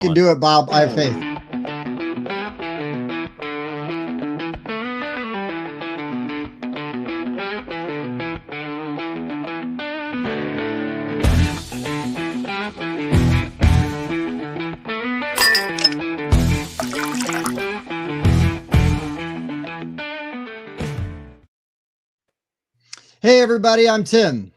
You can do it, Bob. I have faith. Hey, everybody. I'm Tim.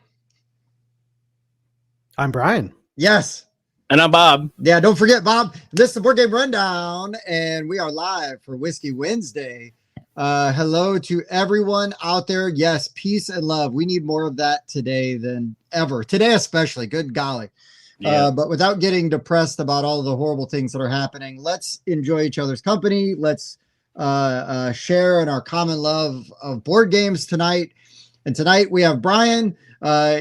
I'm Brian. Yes. And I'm Bob. Yeah, don't forget, Bob. This is the Board Game Rundown, and we are live for Whiskey Wednesday. Hello to everyone out there. Yes, peace and love. We need more of that today than ever. Today especially. Good golly. Yeah. But without getting depressed about all the horrible things that are happening, let's enjoy each other's company. Let's share in our common love of board games tonight. And tonight we have Brian.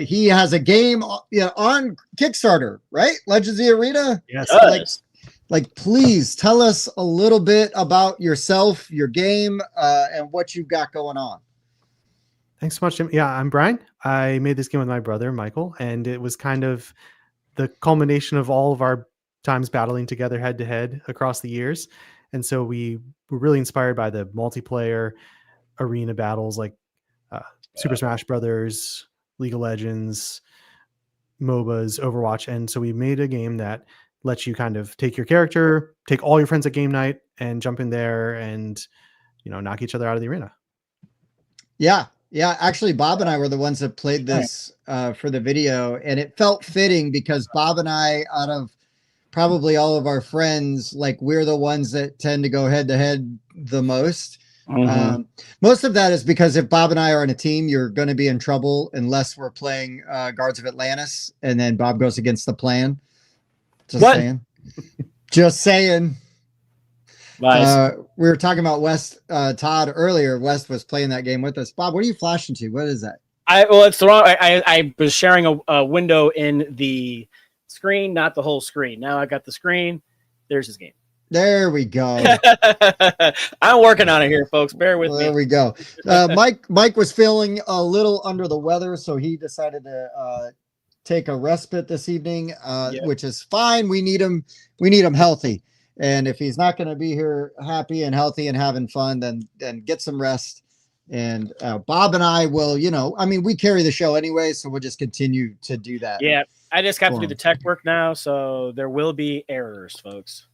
He has a game on Kickstarter, right? Legends of the Arena. Yes. Like, please tell us a little bit about yourself, your game, and what you've got going on. Thanks so much, Tim. Yeah, I'm Brian. I made this game with my brother, Michael, and it was kind of the culmination of all of our times battling together head to head across the years. And so we were really inspired by the multiplayer arena battles like Super Smash Brothers, League of Legends, MOBAs, Overwatch. And so we made a game that lets you kind of take your character, take all your friends at game night and jump in there and, knock each other out of the arena. Yeah. Yeah. Actually, Bob and I were the ones that played this for the video, and it felt fitting because Bob and I, out of probably all of our friends, like we're the ones that tend to go head to head the most. Mm-hmm. Most of that is because if Bob and I are on a team, you're going to be in trouble unless we're playing Guards of Atlantis, and then Bob goes against the plan. Just saying. Nice. We were talking about West Todd earlier. West was playing that game with us. Bob, what are you flashing to? What is that? It's the wrong. I was sharing a window in the screen, not the whole screen. Now I got the screen. There's his game. There we go. I'm working on it here, folks. Bear with me. There we go. Mike was feeling a little under the weather, so he decided to take a respite this evening, which is fine. We need him healthy. And if he's not going to be here happy and healthy and having fun, then get some rest. And Bob and I will, we carry the show anyway, so we'll just continue to do that. Yeah, I just got to do the tech work now, so there will be errors, folks.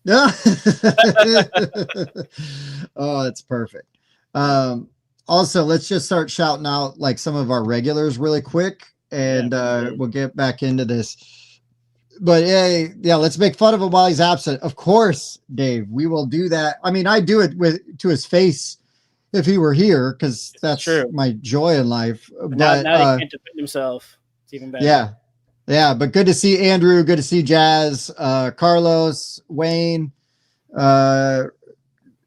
Oh, that's perfect. Also, let's just start shouting out like some of our regulars really quick, and we'll get back into this. But yeah, let's make fun of him while he's absent. Of course, Dave, we will do that. I mean, I do it to his face if he were here, because that's true. My joy in life. But now he can't defend himself. It's even better. Yeah. But good to see Andrew. Good to see Jazz, Carlos, Wayne.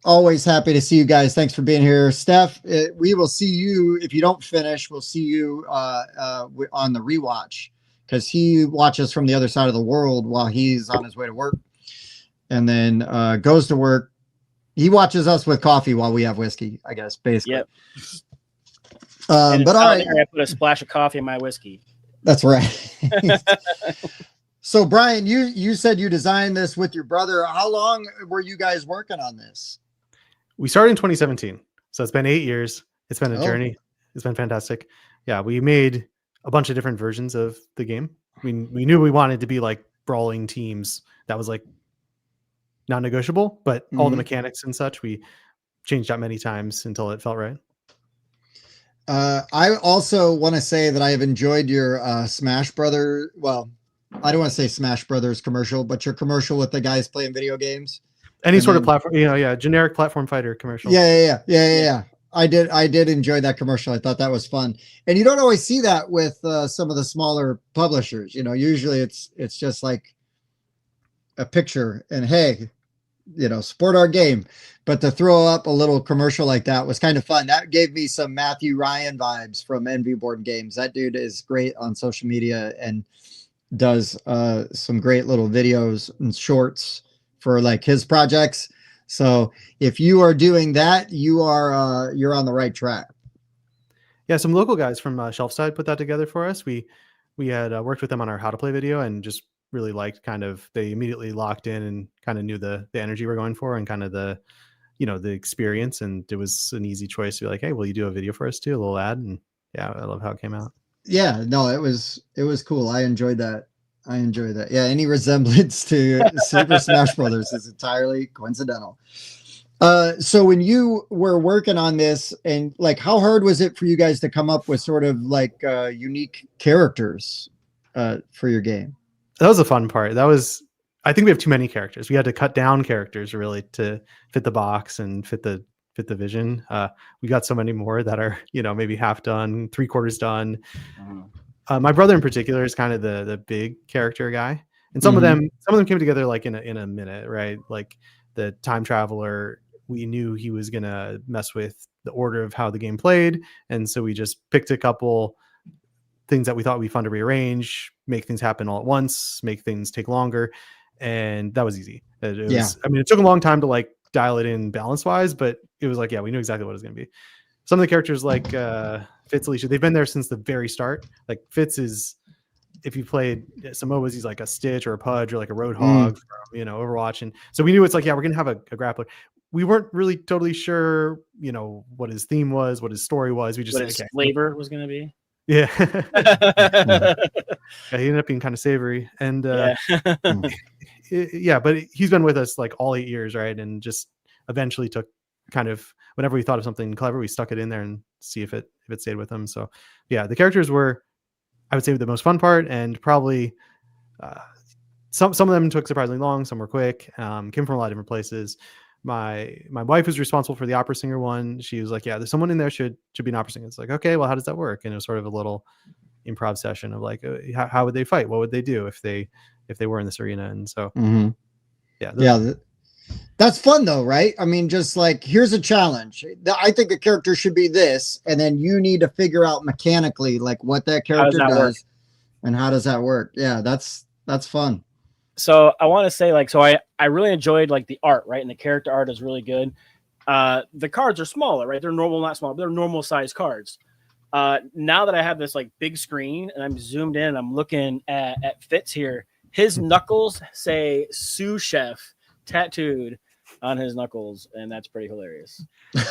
Always happy to see you guys. Thanks for being here, Steph. We will see you if you don't finish. We'll see you on the rewatch, because he watches from the other side of the world while he's on his way to work, and then goes to work. He watches us with coffee while we have whiskey, I guess, basically. Yep. But all right. I put a splash of coffee in my whiskey. That's right. So, Brian, you said you designed this with your brother. How long were you guys working on this? We started in 2017. So it's been 8 years. It's been a journey. It's been fantastic. Yeah, we made a bunch of different versions of the game. We knew we wanted to be like brawling teams. That was like non-negotiable, but all the mechanics and such, we changed out many times until it felt right. I also want to say that I have enjoyed your Smash Brothers. Well, I don't want to say Smash Brothers commercial, but your commercial with the guys playing video games. Any sort of platform, generic platform fighter commercial. Yeah. I did enjoy that commercial. I thought that was fun. And you don't always see that with some of the smaller publishers. Usually it's just like a picture and hey, support our game. But to throw up a little commercial like that was kind of fun. That gave me some Matthew Ryan vibes from Envy Board Games. That dude is great on social media and does some great little videos and shorts for like his projects. So if you are doing that, you're on the right track. Yeah, some local guys from Shelfside put that together for us. We had worked with them on our How to Play video and just really liked. Kind of, they immediately locked in and kind of knew the energy we're going for and kind of the, the experience. And it was an easy choice to be like, hey, will you do a video for us too? A little ad. And yeah, I love how it came out. Yeah, no, it was cool. I enjoyed that. Yeah, any resemblance to Super Smash Brothers is entirely coincidental. So when you were working on this, and like, how hard was it for you guys to come up with sort of like unique characters for your game? That was a fun part. I think we have too many characters. We had to cut down characters really to fit the box and fit the vision. We got so many more that are, maybe half done, 3/4 done. My brother in particular is kind of the big character guy. And some of them came together like in a minute, right? Like the time traveler, we knew he was going to mess with the order of how the game played. And so we just picked a couple things that we thought would be fun to rearrange, make things happen all at once, make things take longer. And that was easy. It took a long time to like dial it in balance wise, but it was like, yeah, we knew exactly what it was going to be. Some of the characters like Fitz, Alicia, they've been there since the very start. Like Fitz is, if you played some MOBAs, he's like a Stitch or a Pudge or like a Roadhog from, Overwatch. And so we knew it's like, yeah, we're going to have a grappler. We weren't really totally sure, what his theme was, what his story was. We just what his flavor was going to be. Yeah. Yeah, he ended up being kind of savory. And but he's been with us like all 8 years, right? And just eventually took kind of whenever we thought of something clever, we stuck it in there and see if it stayed with him. So yeah, the characters were, I would say, the most fun part, and probably some of them took surprisingly long, some were quick, came from a lot of different places. My wife was responsible for the opera singer one. She was like, yeah, there's someone in there should be an opera singer. It's like, okay, well, how does that work? And it was sort of a little improv session of like, how would they fight? What would they do if they were in this arena? And so that's fun though, right? I mean, just like, here's a challenge. I think a character should be this, and then you need to figure out mechanically like what that character does and how does that work. Yeah, that's fun. So I want to say, like, so I really enjoyed like the art, right? And the character art is really good. The cards are smaller, right? They're normal, not small, but they're normal size cards. Now that I have this like big screen and I'm zoomed in, I'm looking at Fitz here. His knuckles say sous chef tattooed on his knuckles, and that's pretty hilarious.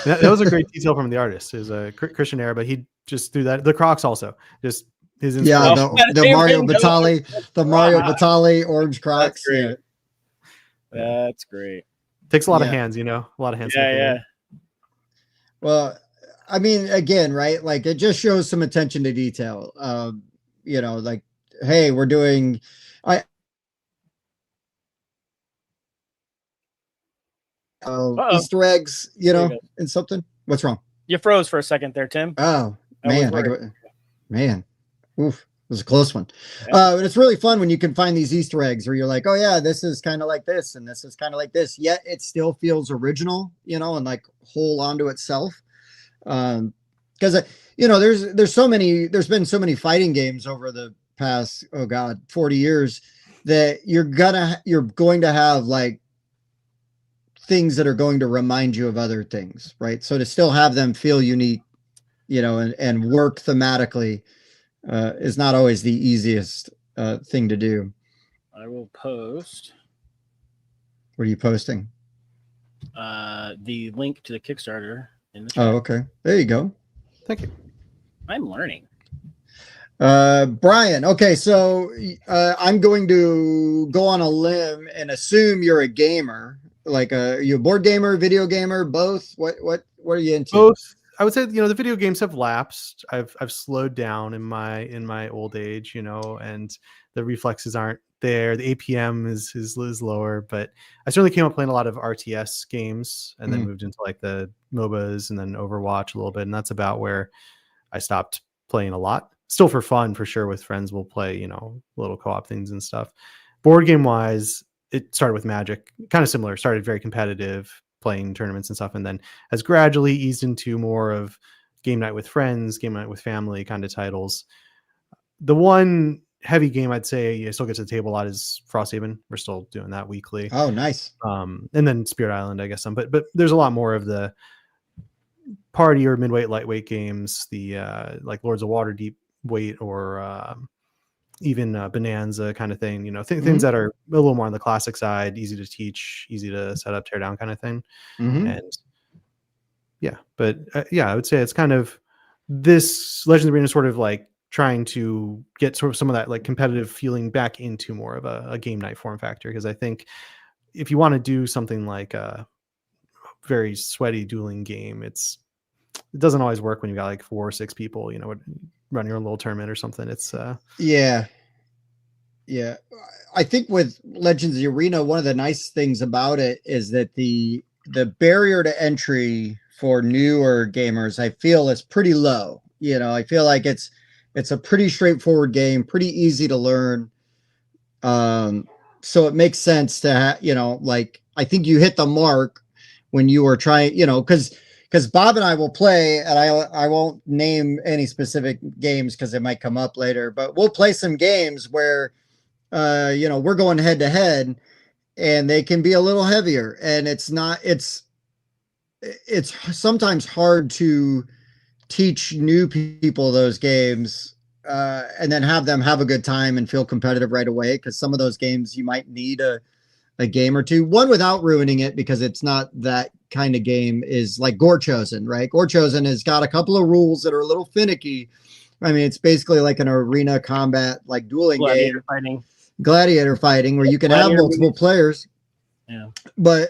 That was a great detail from the artist. It was a Christian era, but he just threw that. The Crocs also just his the Mario Batali orange Crocs. That's great. Takes a lot of hands, a lot of hands. Yeah. Well, I mean, again, right? Like it just shows some attention to detail. Like, hey, we're doing. Easter eggs, and something. What's wrong? You froze for a second there, Tim. Oh man, oof, it was a close one. But it's really fun when you can find these Easter eggs where you're like, oh yeah, this is kind of like this, and this is kind of like this. Yet it still feels original, and like whole onto itself. Because there's been so many fighting games over the past 40 years that you're going to have like things that are going to remind you of other things, right? So to still have them feel unique, and work thematically is not always the easiest thing to do. I will post. What are you posting? The link to the Kickstarter in the chat. Oh, okay. There you go. Thank you. I'm learning. Brian, okay, so I'm going to go on a limb and assume you're a gamer. Like, you a board gamer, video gamer, both? What are you into? Both. I would say, the video games have lapsed. I've slowed down in my old age, and the reflexes aren't there. The APM is lower, but I certainly came up playing a lot of RTS games and then moved into like the MOBAs and then Overwatch a little bit. And that's about where I stopped playing a lot. Still for fun, for sure. With friends, we'll play, little co-op things and stuff. Board game wise, it started with Magic, kind of similar. Started very competitive, playing tournaments and stuff, and then has gradually eased into more of game night with friends, game night with family kind of titles. The one heavy game I'd say I still get to the table a lot is Frosthaven. We're still doing that weekly. Oh, nice. And then Spirit Island, I guess some, but there's a lot more of the party or midweight, lightweight games, the like Lords of Waterdeep weight or even Bonanza kind of thing, things that are a little more on the classic side, easy to teach, easy to set up, tear down kind of thing. And yeah, but I would say it's kind of this Legends Arena sort of like trying to get sort of some of that like competitive feeling back into more of a game night form factor. Because I think if you want to do something like a very sweaty dueling game, it doesn't always work when you got like 4 or 6 people, run your own little tournament or something. It's yeah. I think with Legends Arena, one of the nice things about it is that the barrier to entry for newer gamers, I feel, is pretty low. I feel like it's a pretty straightforward game, pretty easy to learn. So it makes sense to have, like, I think you hit the mark when you were trying, because Bob and I will play, and I won't name any specific games because it might come up later, but we'll play some games where, we're going head to head, and they can be a little heavier, and it's sometimes hard to teach new people those games, and then have them have a good time and feel competitive right away. Because some of those games you might need a game or two. One, without ruining it, because it's not that kind of game, is like Gore Chosen, right? Gore Chosen has got a couple of rules that are a little finicky. I mean, it's basically like an arena combat, like dueling Gladiator game. Gladiator fighting, where you can have multiple players. Yeah. But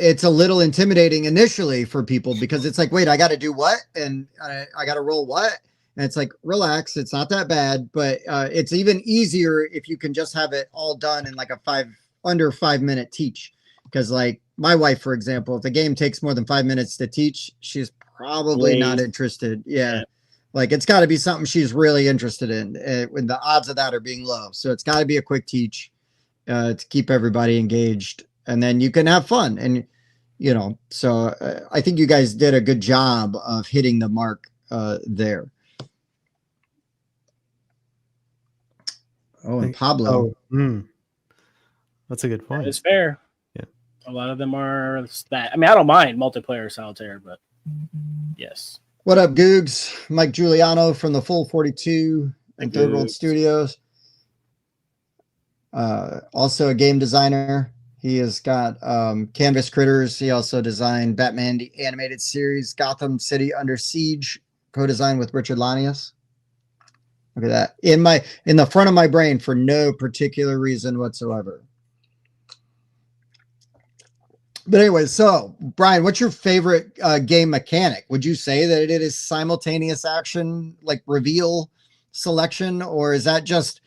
it's a little intimidating initially for people, because it's like, wait, I got to do what? And I got to roll what? And it's like, relax, it's not that bad. But it's even easier if you can just have it all done in like under 5 minute teach. Because like my wife, for example, if the game takes more than 5 minutes to teach, she's probably not interested. Yeah. Like, it's got to be something she's really interested in, when the odds of that are being low. So it's got to be a quick teach to keep everybody engaged, and then you can have fun. And, so I think you guys did a good job of hitting the mark there. Oh, and Pablo. That's a good point. It's fair. Yeah. A lot of them are that. I mean, I don't mind multiplayer solitaire, but yes. What up, Googs? Mike Giuliano from the Full 42 and Third World Studios. Also a game designer. He has got Canvas Critters. He also designed Batman the Animated Series, Gotham City Under Siege, co-designed with Richard Lanius. Look at that. In the front of my brain for no particular reason whatsoever. But anyway, so Brian, what's your favorite game mechanic? Would you say that it is simultaneous action, like reveal selection, or is that just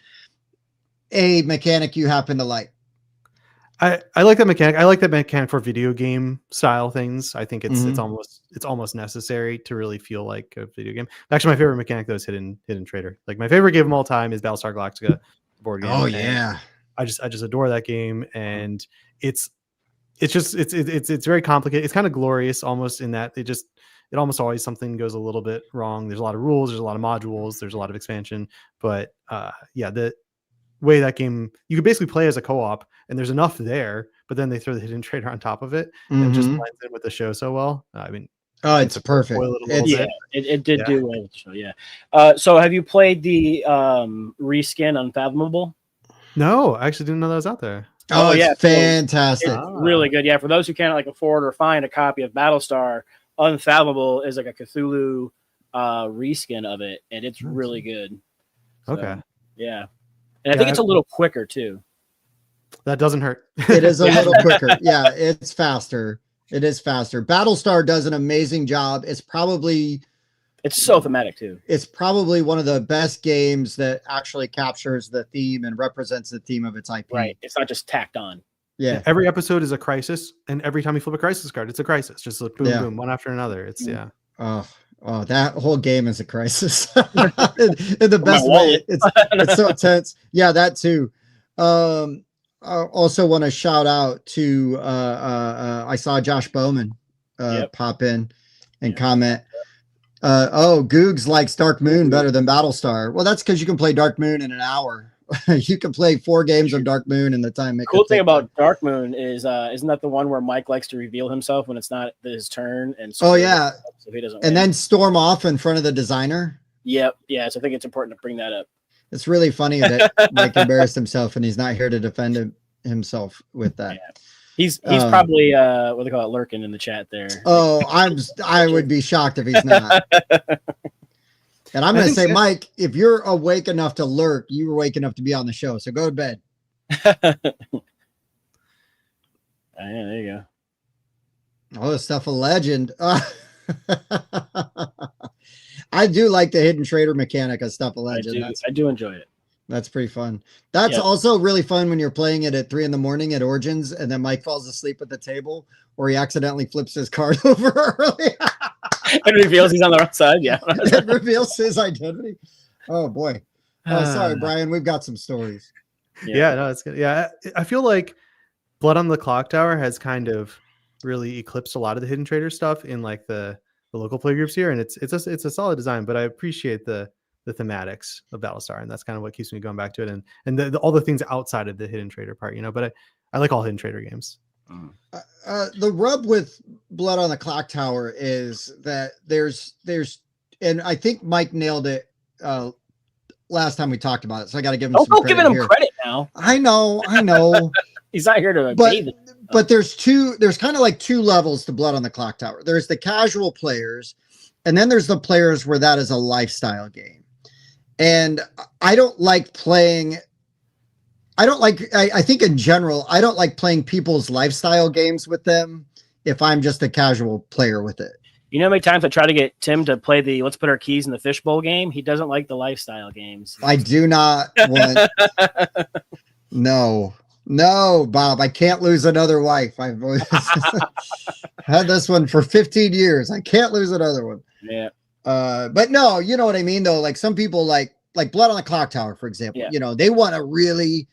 a mechanic you happen to like? I like that mechanic. I like that mechanic for video game style things. I think it's almost necessary to really feel like a video game. Actually, my favorite mechanic though is Hidden Trader. Like, my favorite game of all time is Battlestar Galactica board game. Oh yeah, I just adore that game, and it's very complicated. It's kind of glorious almost in that it almost always something goes a little bit wrong. There's a lot of rules, there's a lot of modules, there's a lot of expansion, but the way that game, you could basically play as a co-op, and there's enough there, but then they throw the Hidden Trader on top of it, and it just blends in with the show so well. I mean, it's perfect. It did do well with the show. Yeah. So have you played the reskin Unfathomable? No, I actually didn't know that was out there. Oh, yeah, fantastic. It's really good. Yeah, for those who can't like afford or find a copy of Battlestar, Unfathomable is like a Cthulhu reskin of it, and it's really good. So, okay. Yeah. And I think it's a little quicker too. That doesn't hurt. It is a little quicker. Yeah, it's faster. It is faster. Battlestar does an amazing job. It's so thematic too. It's probably one of the best games that actually captures the theme and represents the theme of its IP. Right. It's not just tacked on. Yeah. Every episode is a crisis, and every time you flip a crisis card, it's a crisis. Just like boom, boom, one after another. It's Oh, that whole game is a crisis in the best way. It's so intense. Yeah, that too. I also want to shout out to I saw Josh Bowman pop in and comment. Googs likes Dark Moon better than Battlestar. Well, that's because you can play Dark Moon in an hour. You can play 4 games of Dark Moon in the time. Cool thing about Dark Moon is, isn't that the one where Mike likes to reveal himself when it's not his turn? And so he doesn't. And then storm off in front of the designer. Yep. Yeah. So I think it's important to bring that up. It's really funny that Mike embarrassed himself and he's not here to defend himself with that. Yeah. He's probably what do they call it, lurking in the chat there. Oh, I would be shocked if he's not. And I'm going to say, Mike, if you're awake enough to lurk, you were awake enough to be on the show. So go to bed. Yeah, there you go. Oh, stuff a legend. I do like the hidden trader mechanic of Stuff a Legend. I do enjoy it. That's pretty fun. That's also really fun when you're playing it at 3 a.m. at Origins, and then Mike falls asleep at the table, or he accidentally flips his card over early. And reveals he's on the wrong side. Yeah. It reveals his identity. Oh boy. Oh, sorry, Brian. We've got some stories. Yeah, no, it's good. Yeah, I feel like Blood on the Clock Tower has kind of really eclipsed a lot of the hidden trader stuff in like the local play groups here, and it's a solid design. But I appreciate the thematics of Battlestar, and that's kind of what keeps me going back to it, and all the things outside of the hidden trader part, But I like all hidden trader games. The rub with Blood on the Clock Tower is that there's, and I think Mike nailed it last time we talked about it, so I got to give him some credit. Giving him credit now. I know. He's not here to but there's kind of like two levels to Blood on the Clock Tower. There's the casual players, and then there's the players where that is a lifestyle game. And I don't like playing. I think in general, I don't like playing people's lifestyle games with them if I'm just a casual player with it. You know how many times I try to get Tim to play the let's put our keys in the fishbowl game? He doesn't like the lifestyle games. I do not want. No, Bob, I can't lose another wife. I've had this one for 15 years. I can't lose another one. Yeah. But no, you know what I mean, though? Like some people like Blood on the Clock Tower, for example, they want to really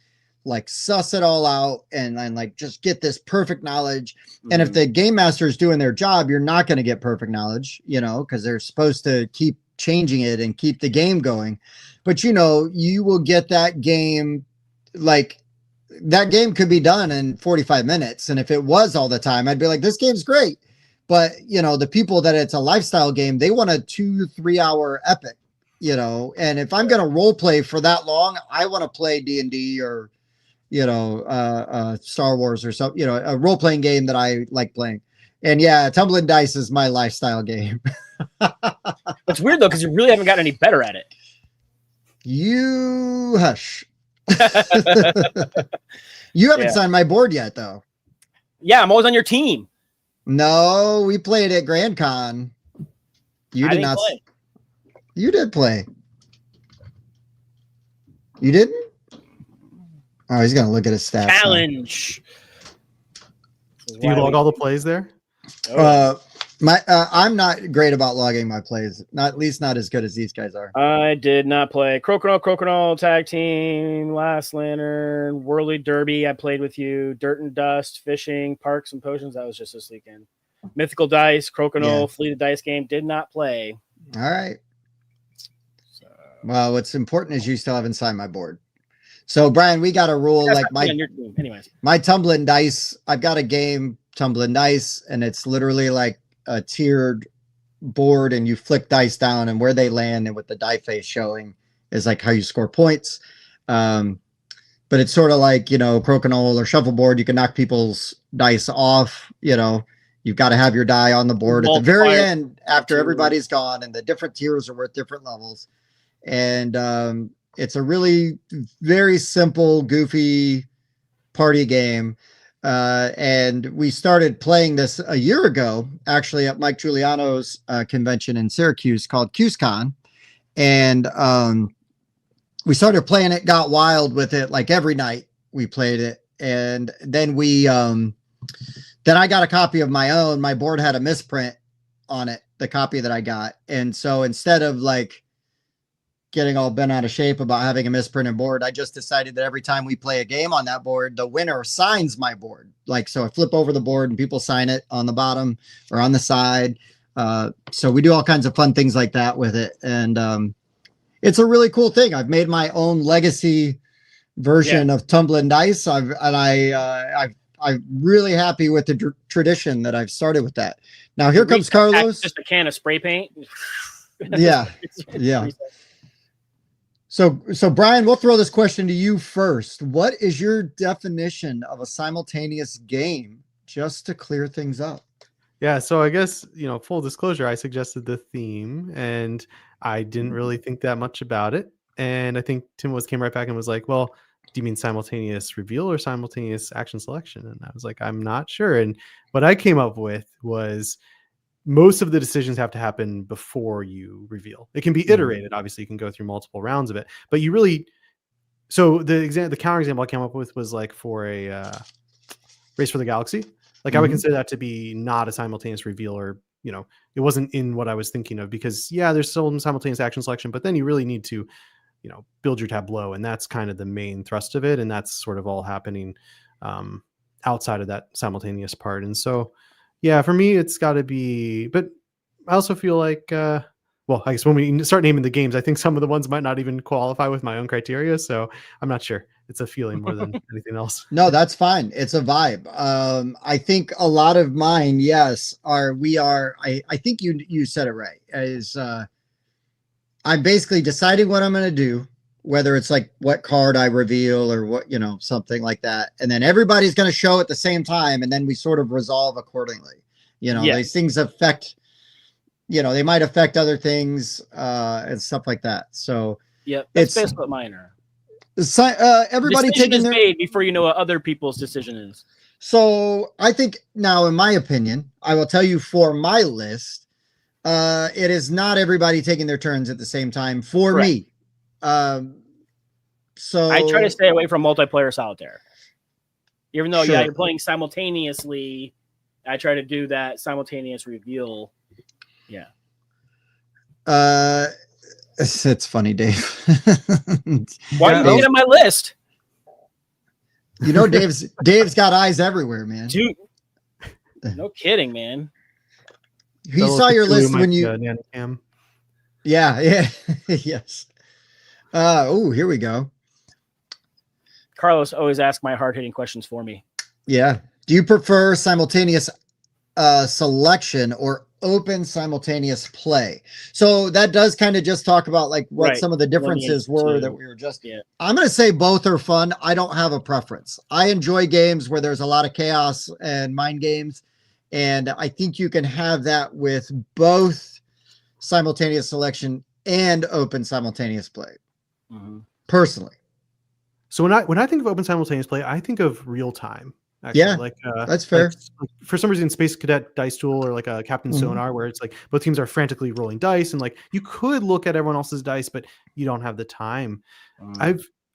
like suss it all out and like just get this perfect knowledge. Mm-hmm. And if the game master is doing their job, you're not going to get perfect knowledge, because they're supposed to keep changing it and keep the game going. But, you will get that game, like that game could be done in 45 minutes. And if it was all the time, I'd be like, this game's great. But, the people that it's a lifestyle game, they want a 2-3 hour epic, and if I'm going to role play for that long, I want to play D&D or, Star Wars or something, a role playing game that I like playing. And yeah, Tumbling Dice is my lifestyle game. It's weird though, because you really haven't gotten any better at it. You hush. You haven't signed my board yet, though. Yeah, I'm always on your team. No, we played at Grand Con. You did not play. You did play. You didn't? Oh, he's gonna look at his stats. Challenge. Do you log all the plays there? I'm not great about logging my plays. At least not as good as these guys are. I did not play Crokinole Tag Team, Last Lantern, Whirly Derby. I played with you. Dirt and Dust, Fishing, Parks and Potions. That was just this weekend. Mythical Dice, Crokinole, Fleeted Dice Game. Did not play. All right. So, well, what's important is you still haven't signed my board. So, Brian, we got a rule like my Tumbling Dice. I've got a game, Tumbling Dice, and it's literally like a tiered board, and you flick dice down, and where they land and with the die face showing is like how you score points. But it's sort of like, Crokinole or shuffleboard. You can knock people's dice off. You've got to have your die on the board at the very end after everybody's gone, and the different tiers are worth different levels. And it's a really very simple, goofy party game. And we started playing this a year ago, actually at Mike Giuliano's convention in Syracuse called QSCon. And we started playing it, got wild with it. Like every night we played it. And then then I got a copy of my own. My board had a misprint on it, the copy that I got. And so instead of like getting all bent out of shape about having a misprinted board, I just decided that every time we play a game on that board, the winner signs my board. Like, so I flip over the board and people sign it on the bottom or on the side. So we do all kinds of fun things like that with it. And it's a really cool thing. I've made my own legacy version of Tumbling Dice. I'm really happy with the tradition that I've started with that. Now here comes Carlos. Just a can of spray paint. Yeah. So Brian, we'll throw this question to you first. What is your definition of a simultaneous game, just to clear things up? Yeah, so I guess, full disclosure, I suggested the theme and I didn't really think that much about it. And I think Tim came right back and was like, well, do you mean simultaneous reveal or simultaneous action selection? And I was like, I'm not sure. And what I came up with was most of the decisions have to happen before you reveal. It can be iterated. Obviously, you can go through multiple rounds of it, but you really, so the counter example I came up with was like for a Race for the Galaxy. Like I would consider that to be not a simultaneous reveal, or it wasn't in what I was thinking of, because there's still simultaneous action selection, but then you really need to build your tableau, and that's kind of the main thrust of it, and that's sort of all happening outside of that simultaneous part. And so for me it's got to be, but I also feel like well, I guess when we start naming the games, I think some of the ones might not even qualify with my own criteria, so I'm not sure. It's a feeling more than anything else. No, that's fine. It's a vibe. I think a lot of mine, yes, I think you said it right. Is I'm basically deciding what I'm going to do, whether it's like what card I reveal or what, something like that. And then everybody's going to show at the same time. And then we sort of resolve accordingly. These things affect, they might affect other things and stuff like that. So that's basically what mine are. Everybody taking their made before you know what other people's decision is. So I think now, in my opinion, I will tell you for my list, it is not everybody taking their turns at the same time for me. So I try to stay away from multiplayer solitaire. Even though you're playing simultaneously, I try to do that simultaneous reveal. Yeah. It's funny, Dave. Why are you looking at my list? Dave's got eyes everywhere, man. Dude, no kidding, man. He saw your list when you. Yeah. Yes. Here we go. Carlos always asks my hard-hitting questions for me. Yeah. Do you prefer simultaneous selection or open simultaneous play? So that does kind of just talk about like what some of the differences were that we were just. Yeah. I'm going to say both are fun. I don't have a preference. I enjoy games where there's a lot of chaos and mind games, and I think you can have that with both simultaneous selection and open simultaneous play. Personally. So when I think of open simultaneous play, I think of real time. Actually. Yeah, like that's fair. Like for some reason, Space Cadet Dice Duel or like a Captain Sonar, where it's like both teams are frantically rolling dice, and like you could look at everyone else's dice, but you don't have the time.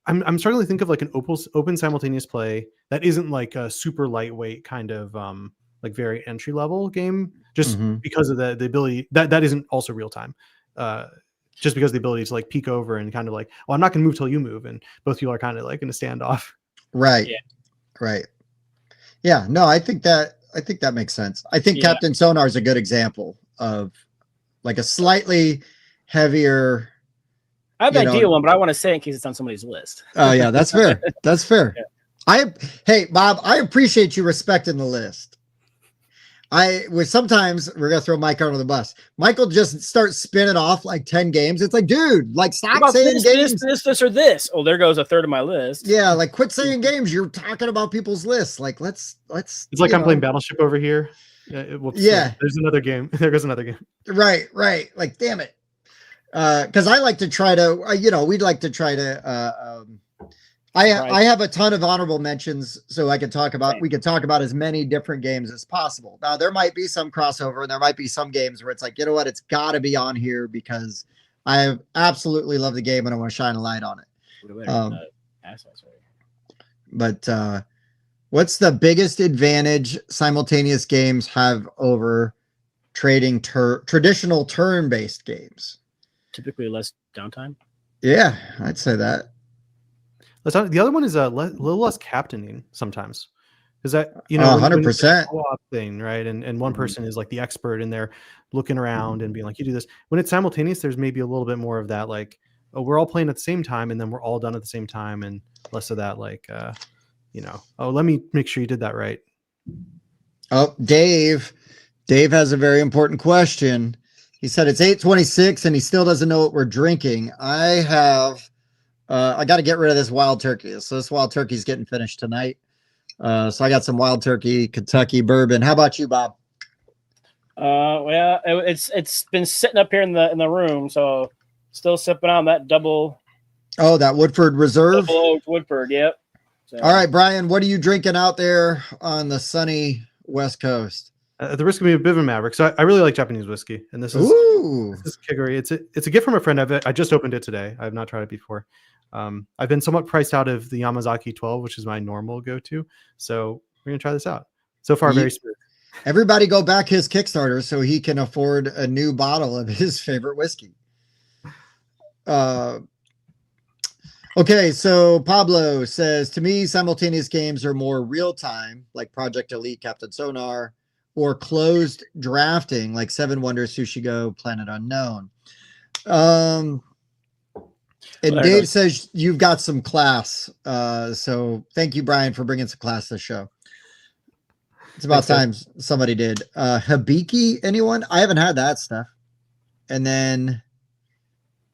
I'm struggling to think of like an open simultaneous play that isn't like a super lightweight kind of like very entry level game, just because of the ability that isn't also real time. Just because of the ability to like peek over and kind of like, well, I'm not going to move till you move, and both people are kind of like in a standoff. Right. Yeah. Right. Yeah. No, I think that makes sense. I think Captain Sonar is a good example of like a slightly heavier. I have an idea one, but I want to say in case it's on somebody's list. Oh yeah, that's fair. That's fair. Yeah. Hey Bob, I appreciate you respecting the list. Sometimes we're gonna throw Mike under the bus. Michael just starts spinning off like 10 games. It's like, dude, like stop saying games. This, or this. Oh, there goes a third of my list. Yeah, like quit saying games. You're talking about people's lists. Like let's. It's like I'm playing Battleship over here. Yeah. There's another game. There goes another game. Right. Like damn it. Because I like to try to. We'd like to try to. I have a ton of honorable mentions, so we can talk about as many different games as possible. Now, there might be some crossover, and there might be some games where it's like, you know what, it's got to be on here because I absolutely love the game and I want to shine a light on it. But what's the biggest advantage simultaneous games have over trading traditional turn-based games? Typically less downtime. Yeah, I'd say that. The other one is a little less captaining sometimes. Is that 100% co-op thing, right? And one person is like the expert and they're looking around and being like, you do this. When it's simultaneous, there's maybe a little bit more of that, like, oh, we're all playing at the same time and then we're all done at the same time, and less of that, like, oh, let me make sure you did that right. Oh, Dave has a very important question. He said it's 8:26 and he still doesn't know what we're drinking. I have I got to get rid of this wild turkey. So this wild turkey's getting finished tonight. So I got some wild turkey Kentucky bourbon. How about you, Bob? Well, it's been sitting up here in the room, so still sipping on that double. Oh, that Woodford Reserve. Double oaked Woodford. Yep. So. All right, Brian, what are you drinking out there on the sunny West Coast? At the risk of being a bit of a maverick, so I really like Japanese whiskey, and this is Kigori. It's a gift from a friend. I just opened it today. I have not tried it before. I've been somewhat priced out of the Yamazaki 12, which is my normal go-to. So we're gonna try this out. So far, very smooth. Everybody go back his Kickstarter so he can afford a new bottle of his favorite whiskey. Okay, so Pablo says, to me, simultaneous games are more real-time, like Project Elite, Captain Sonar, or closed drafting, like Seven Wonders, Sushi Go, Planet Unknown. And Dave says you've got some class. So thank you, Brian, for bringing some class to the show. It's about time somebody did. Hibiki, anyone? I haven't had that stuff. And then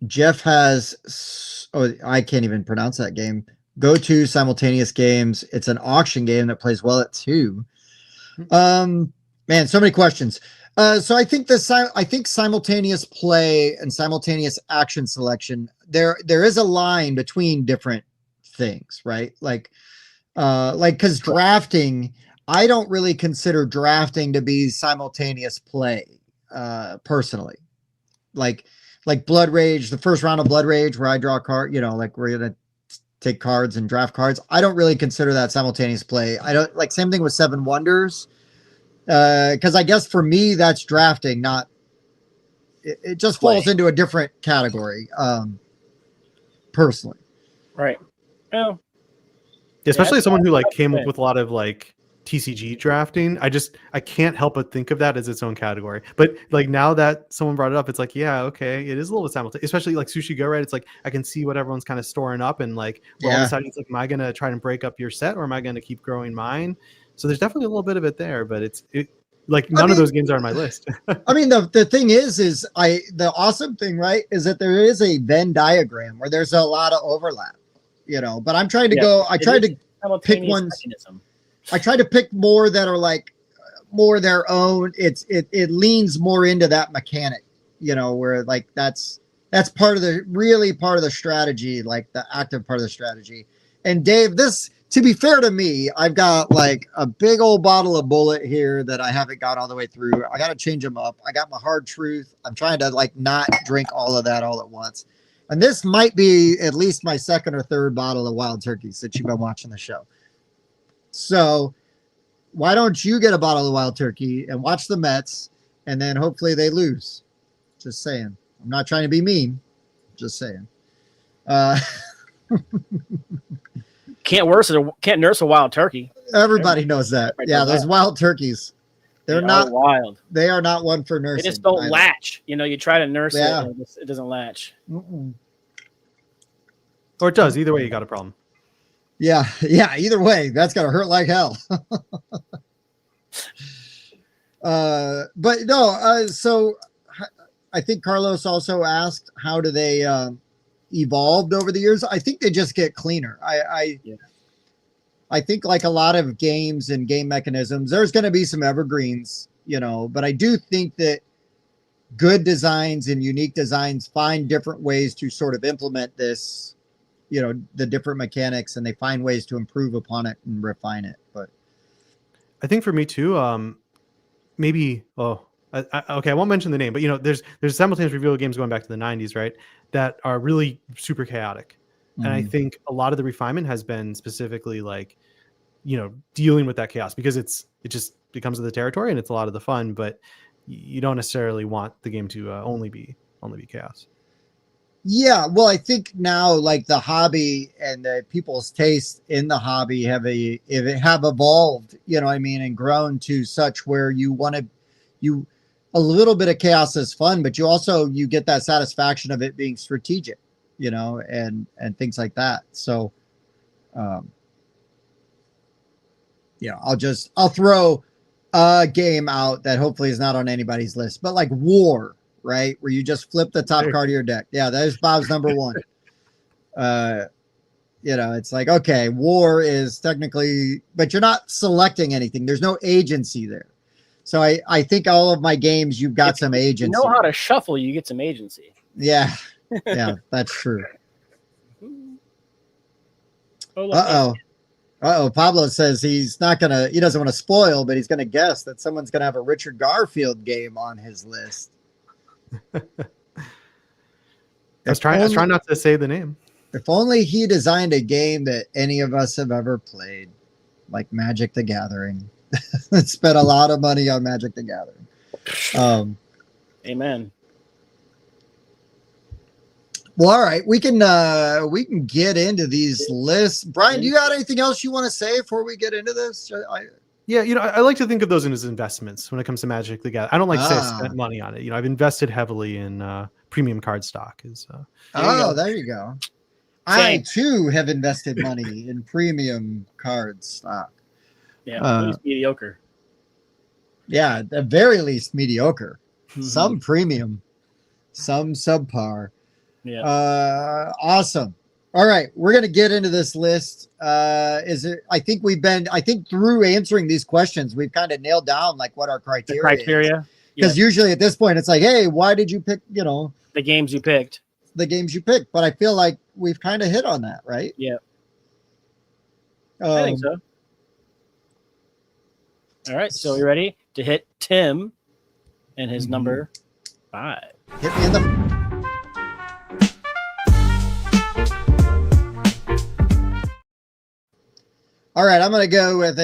Jeff has, I can't even pronounce that game. Go to Simultaneous Games. It's an auction game that plays well at 2. Man, so many questions. So I think simultaneous play and simultaneous action selection, there is a line between different things, right? Like because drafting, I don't really consider drafting to be simultaneous play, personally. Like Blood Rage, the first round of Blood Rage where I draw a card, like we're gonna take cards and draft cards. I don't really consider that simultaneous play. I don't like same thing with Seven Wonders. Because I guess for me that's drafting, not it just falls into a different category, personally. Right. Well, especially someone who came up with a lot of TCG drafting. I can't help but think of that as its own category. But now that someone brought it up, it's yeah, okay, it is a little bit simultaneous, especially Sushi Go, right? It's I can see what everyone's kind of storing up, and we're all deciding am I gonna try and break up your set, or am I gonna keep growing mine? So there's definitely a little bit of it there, but none of those games are on my list. I mean, the thing is the awesome thing, right, is that there is a Venn diagram where there's a lot of overlap, but I'm trying to I tried to pick ones. I try to pick more that are more their own. It leans more into that mechanic, where that's part of the strategy, the active part of the strategy. And Dave, to be fair to me, I've got a big old bottle of Bullet here that I haven't got all the way through. I got to change them up. I got my Hard Truth. I'm trying to not drink all of that all at once. And this might be at least my second or third bottle of Wild Turkey since you've been watching the show. So why don't you get a bottle of Wild Turkey and watch the Mets, and then hopefully they lose? Just saying. I'm not trying to be mean. Just saying. Can't nurse a wild turkey. Everybody knows that. Yeah, those wild turkeys. They're not wild. They are not one for nursing. They just don't latch. You try to nurse it, and it doesn't latch. Mm-mm. Or it does. Either way, you got a problem. Yeah. Either way, that's gonna hurt like hell. But no. So I think Carlos also asked, how do they evolved over the years? I think they just get cleaner. I think a lot of games and game mechanisms, there's going to be some evergreens, but I do think that good designs and unique designs find different ways to sort of implement this, the different mechanics, and they find ways to improve upon it and refine it. But I think for me too, maybe, okay, I won't mention the name, but there's simultaneous reveal games going back to the 90s, right, that are really super chaotic. And I think a lot of the refinement has been specifically dealing with that chaos, because it just becomes the territory and it's a lot of the fun, but you don't necessarily want the game to only be chaos. Yeah, well, I think now the hobby and the people's taste in the hobby have evolved, and grown to such where a little bit of chaos is fun, but you get that satisfaction of it being strategic, and things like that. So, I'll throw a game out that hopefully is not on anybody's list, but War, right? Where you just flip the top card of your deck. Yeah, that is Bob's number one. It's like, okay, war is technically, but you're not selecting anything. There's no agency there. So I think all of my games, you've got some agency. You know how to shuffle, you get some agency. Yeah. Yeah, that's true. Oh, Pablo says he doesn't want to spoil, but he's gonna guess that someone's gonna have a Richard Garfield game on his list. I was trying not to say the name. If only he designed a game that any of us have ever played, like Magic the Gathering. Spent a lot of money on Magic the Gathering. Amen. Well, all right, we can get into these lists. Brian, do you got anything else you want to say before we get into this? Yeah, I like to think of those as investments when it comes to Magic the Gathering. I don't like to say I spent money on it. I've invested heavily in premium card stock. There you go. I too have invested money in premium card stock. Yeah, at least mediocre. Yeah, at the very least mediocre. Some premium, some subpar. Yeah. Awesome. All right, we're gonna get into this list. I think through answering these questions, we've kind of nailed down like what our criteria. Because usually at this point it's like, hey, why did you pick, the games you picked? But I feel like we've kind of hit on that, right? Yeah. I think so. All right, so we ready to hit Tim and his number 5? Hit me in the. All right, I'm going to go with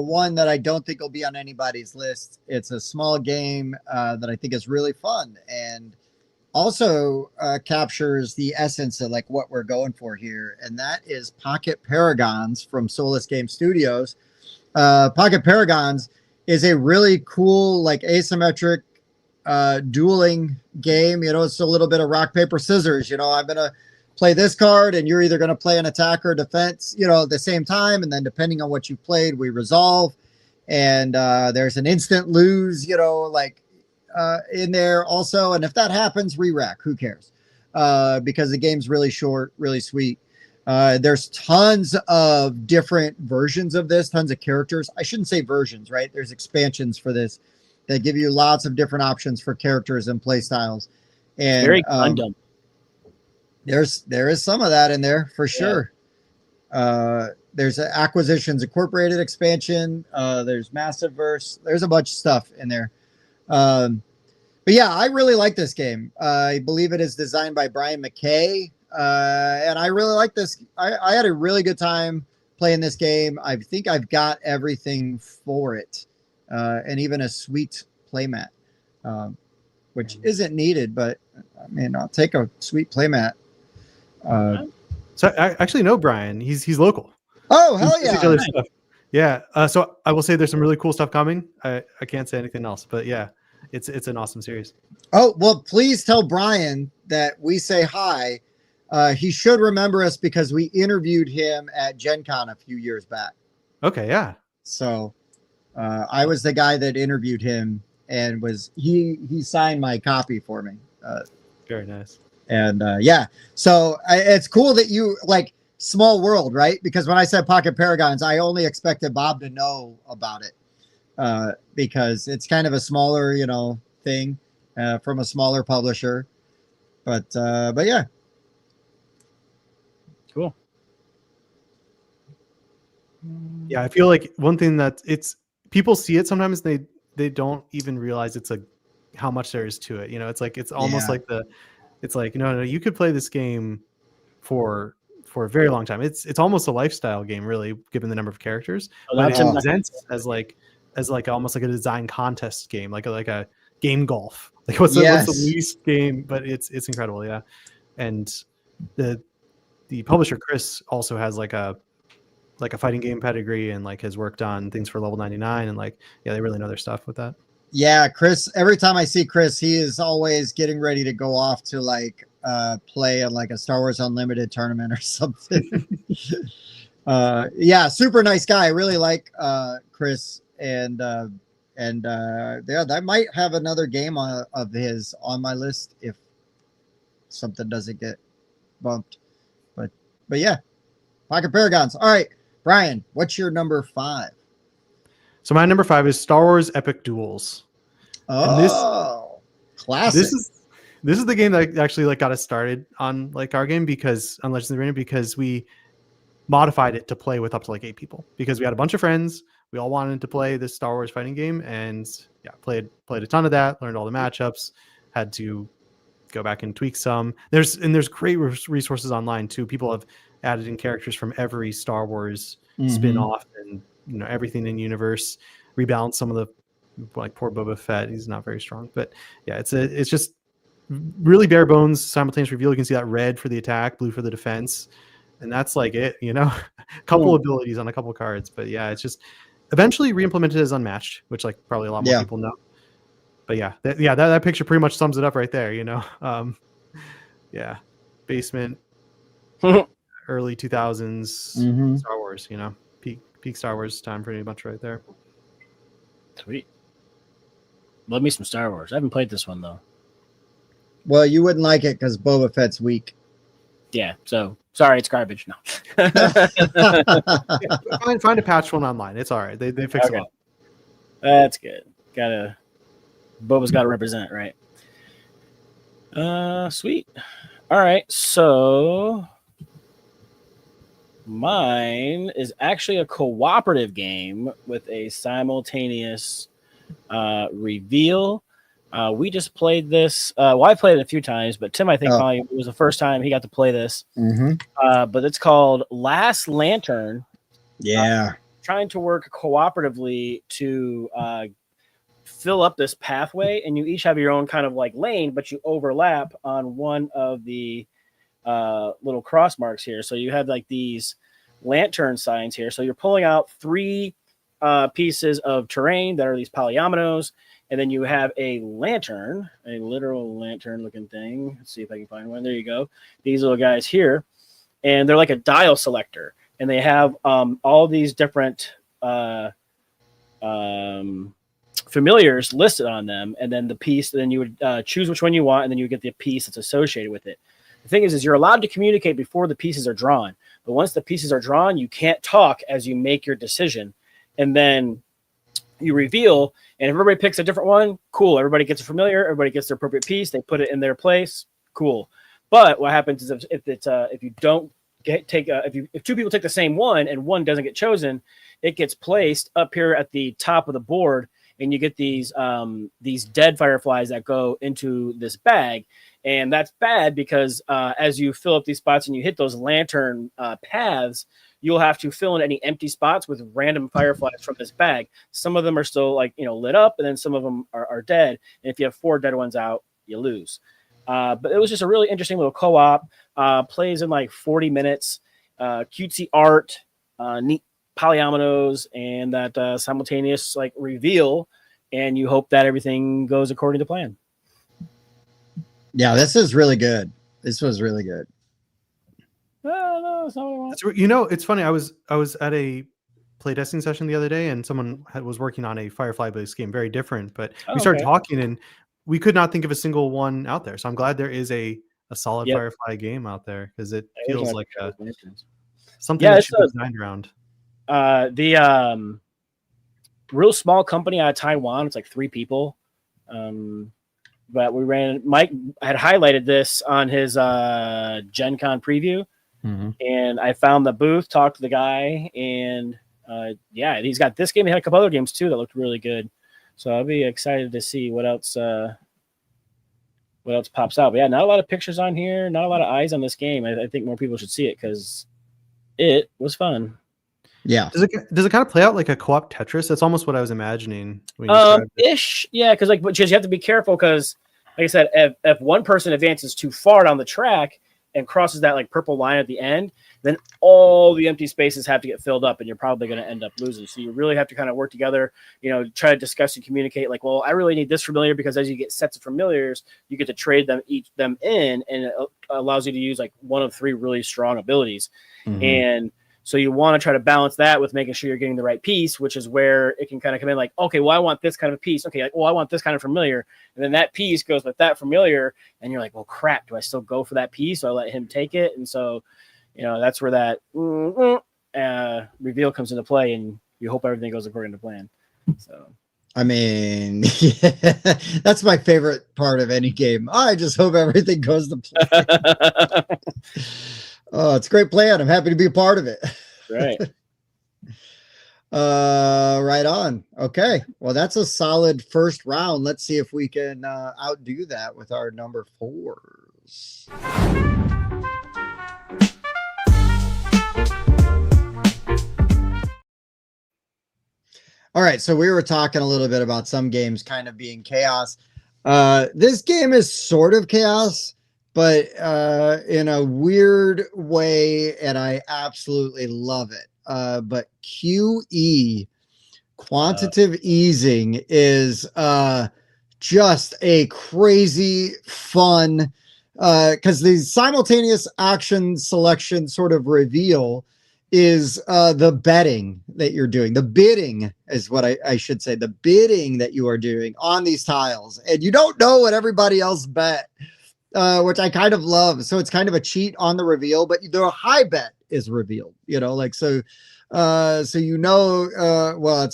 one that I don't think will be on anybody's list. It's a small game that I think is really fun and also captures the essence of like what we're going for here, and that is Pocket Paragons from Solus Game Studios. Pocket Paragons is a really cool, like asymmetric dueling game. It's a little bit of rock, paper, scissors. I'm going to play this card and you're either going to play an attack or defense, at the same time. And then depending on what you played, we resolve. And there's an instant lose, in there also. And if that happens, re-rack, who cares? Because the game's really short, really sweet. There's tons of different versions of this, tons of characters. I shouldn't say versions, right? There's expansions for this that give you lots of different options for characters and play styles. And very Gundam. There is some of that in there for sure. There's an Acquisitions Incorporated expansion. There's Massiveverse. There's a bunch of stuff in there. But yeah, I really like this game. I believe it is designed by Brian McKay. And I really like this. I had a really good time playing this game. I think I've got everything for it. And even a sweet playmat, which isn't needed, but I mean, I'll take a sweet playmat. So I actually know Brian. He's local. Oh, hell yeah. Yeah. So I will say there's some really cool stuff coming. I can't say anything else, but yeah, it's an awesome series. Oh, well, please tell Brian that we say hi. He should remember us because we interviewed him at Gen Con a few years back. Okay. Yeah. So I was the guy that interviewed him and he signed my copy for me. Very nice. And so it's cool that you like small world, right? Because when I said Pocket Paragons, I only expected Bob to know about it because it's kind of a smaller, thing from a smaller publisher. But yeah. Cool. Yeah, I feel like one thing that people see it sometimes they don't even realize it's how much there is to it. It's almost like it's like, no, you could play this game for a very long time. It's almost a lifestyle game, really, given the number of characters. But it presents as almost like a design contest game, like a game golf. Like what's the least game? But it's incredible, yeah. And the publisher Chris also has like a fighting game pedigree and like has worked on things for Level 99 and they really know their stuff with that. Yeah, Chris, every time I see Chris, he is always getting ready to go off to play in like a Star Wars Unlimited tournament or something. Yeah, super nice guy. I really like Chris and I might have another game of his on my list if something doesn't get bumped. But yeah, Pocket Paragons. All right, Brian, what's your number 5? So my number 5 is Star Wars Epic Duels. And classic. This is the game that actually like got us started on like our game because on Legends of the Arena, because we modified it to play with up to like 8 people because we had a bunch of friends. We all wanted to play this Star Wars fighting game, and yeah, played a ton of that. Learned all the matchups. Had to go back and tweak some. There's great resources online too. People have added in characters from every Star Wars spin-off and everything in universe. Rebalance some of the, like poor Boba Fett. He's not very strong, but yeah, it's just really bare bones simultaneous reveal. You can see that red for the attack, blue for the defense, and that's like it. A couple abilities on a couple cards, but yeah, it's just eventually re-implemented as unmatched, which like probably a lot more people know. But yeah, that picture pretty much sums it up right there. Yeah, basement, early 2000s Star Wars. Peak Star Wars time pretty much right there. Sweet. Love me some Star Wars. I haven't played this one though. Well, you wouldn't like it because Boba Fett's weak. Yeah, so sorry, it's garbage. No. Find a patch one online. It's all right. They fix it up. That's good. Boba's got to represent, right? Sweet. All right, so mine is actually a cooperative game with a simultaneous reveal. We just played this. I played it a few times, but Tim, I think probably it was the first time he got to play this. But it's called Last Lantern. Yeah. Trying to work cooperatively to fill up this pathway, and you each have your own kind of like lane, but you overlap on one of the little cross marks here. So you have like these lantern signs here. So you're pulling out 3 pieces of terrain that are these polyominoes. And then you have a lantern, a literal lantern looking thing. Let's see if I can find one. There you go. These little guys here. And they're like a dial selector. And they have all these different familiars listed on them. And then the piece, then you would choose which one you want. And then you would get the piece that's associated with it. The thing is you're allowed to communicate before the pieces are drawn. But once the pieces are drawn, you can't talk as you make your decision. And then you reveal, and if everybody picks a different one, cool. Everybody gets a familiar. Everybody gets their appropriate piece. They put it in their place. Cool. But what happens is if you don't if 2 people take the same one and one doesn't get chosen, it gets placed up here at the top of the board, and you get these dead fireflies that go into this bag, and that's bad because as you fill up these spots and you hit those lantern paths, you'll have to fill in any empty spots with random fireflies from this bag. Some of them are still lit up, and then some of them are dead. And if you have 4 dead ones out, you lose. But it was just a really interesting little co-op. Plays in like 40 minutes. Cutesy art, neat polyominoes, and that simultaneous reveal. And you hope that everything goes according to plan. Yeah, this is really good. This was really good. No, that's not what I want. It's funny. I was at a playtesting session the other day, and someone was working on a Firefly-based game, very different. But we started talking, and we could not think of a single one out there. So I'm glad there is a solid Firefly game out there, because it feels like something that should be designed around. The real small company out of Taiwan. It's like 3 people. But Mike had highlighted this on his Gen Con preview. And I found the booth, talked to the guy, and he's got this game. He had a couple other games too that looked really good. So I'll be excited to see what else pops out. But yeah, not a lot of pictures on here, not a lot of eyes on this game. I think more people should see it because it was fun. Yeah. Does it kind of play out like a co-op Tetris? That's almost what I was imagining. Ish. Yeah, because you have to be careful because, like I said, if one person advances too far down the track and crosses that purple line at the end, then all the empty spaces have to get filled up, and you're probably going to end up losing. So you really have to kind of work together, try to discuss and communicate. Well, I really need this familiar, because as you get sets of familiars, you get to trade them in, and it allows you to use one of 3 really strong abilities. And so you want to try to balance that with making sure you're getting the right piece, which is where it can kind of come in okay, well, I want this kind of a piece. Okay, I want this kind of familiar. And then that piece goes with that familiar. And you're well, crap, do I still go for that piece? Or I let him take it? And so, that's where that reveal comes into play, and you hope everything goes according to plan. So, I mean, that's my favorite part of any game. I just hope everything goes to plan. Oh, it's a great plan. I'm happy to be a part of it. right. Right on. Okay. Well, that's a solid first round. Let's see if we can outdo that with our number 4s. All right, so we were talking a little bit about some games kind of being chaos. This game is sort of chaos, but in a weird way, and I absolutely love it. But QE, quantitative easing, is just a crazy fun, because the simultaneous action selection sort of reveal is the betting that you're doing. The bidding is what I should say. The bidding that you are doing on these tiles. And you don't know what everybody else bet, which I kind of love. So it's kind of a cheat on the reveal, but the high bet is revealed, well, it's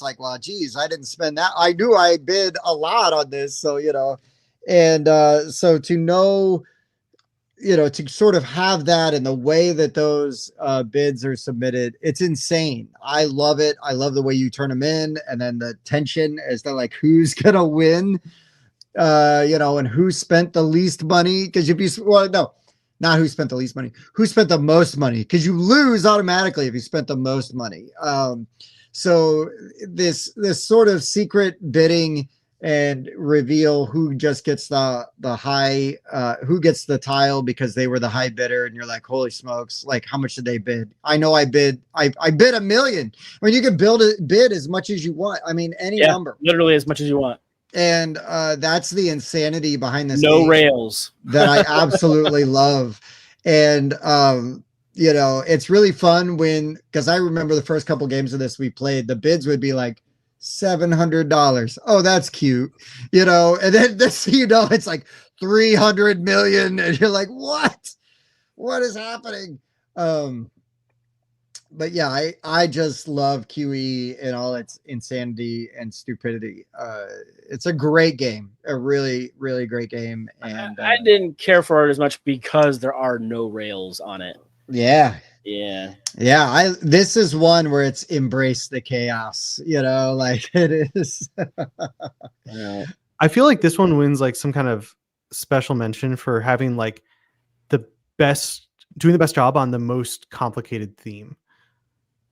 like, well, geez, I didn't spend that. I knew I bid a lot on this. So, and so to know, to sort of have that and the way that those bids are submitted, it's insane. I love it. I love the way you turn them in, and then the tension as to like who's gonna win, and who spent the least money. Because not who spent the least money, who spent the most money, because you lose automatically if you spent the most money. So this sort of secret bidding and reveal who just gets the high, who gets the tile because they were the high bidder, and you're like, holy smokes, like how much did they bid? I know I bid $1 million. I mean, you can bid as much as you want. I mean, any number, literally as much as you want. And that's the insanity behind this no game rails that I absolutely love. And it's really fun because I remember the first couple games of this we played, the bids would be like $700. Oh, that's cute. And then this, it's like 300 million. And you're like, what is happening? But yeah, I just love QE and all its insanity and stupidity. It's a great game, a really, really great game. And I didn't care for it as much because there are no rails on it. Yeah. This is one where it's embraced the chaos, like it is. I feel like this one wins like some kind of special mention for having like doing the best job on the most complicated theme.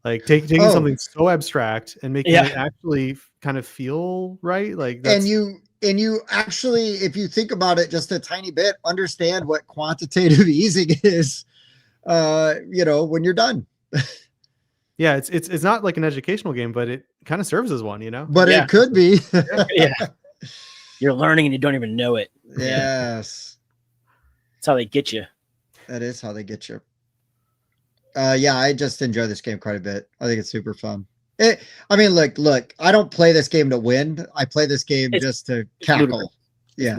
Like taking something so abstract and making it actually kind of feel right. Like that's... and you actually, if you think about it just a tiny bit, understand what quantitative easing is, when you're done. Yeah, it's not like an educational game, but it kind of serves as one, But it could be. You're learning and you don't even know it. Yes. That's how they get you. That is how they get you. I just enjoy this game quite a bit. I think it's super fun. Look, I don't play this game to win. I play this game just to cackle. Yeah.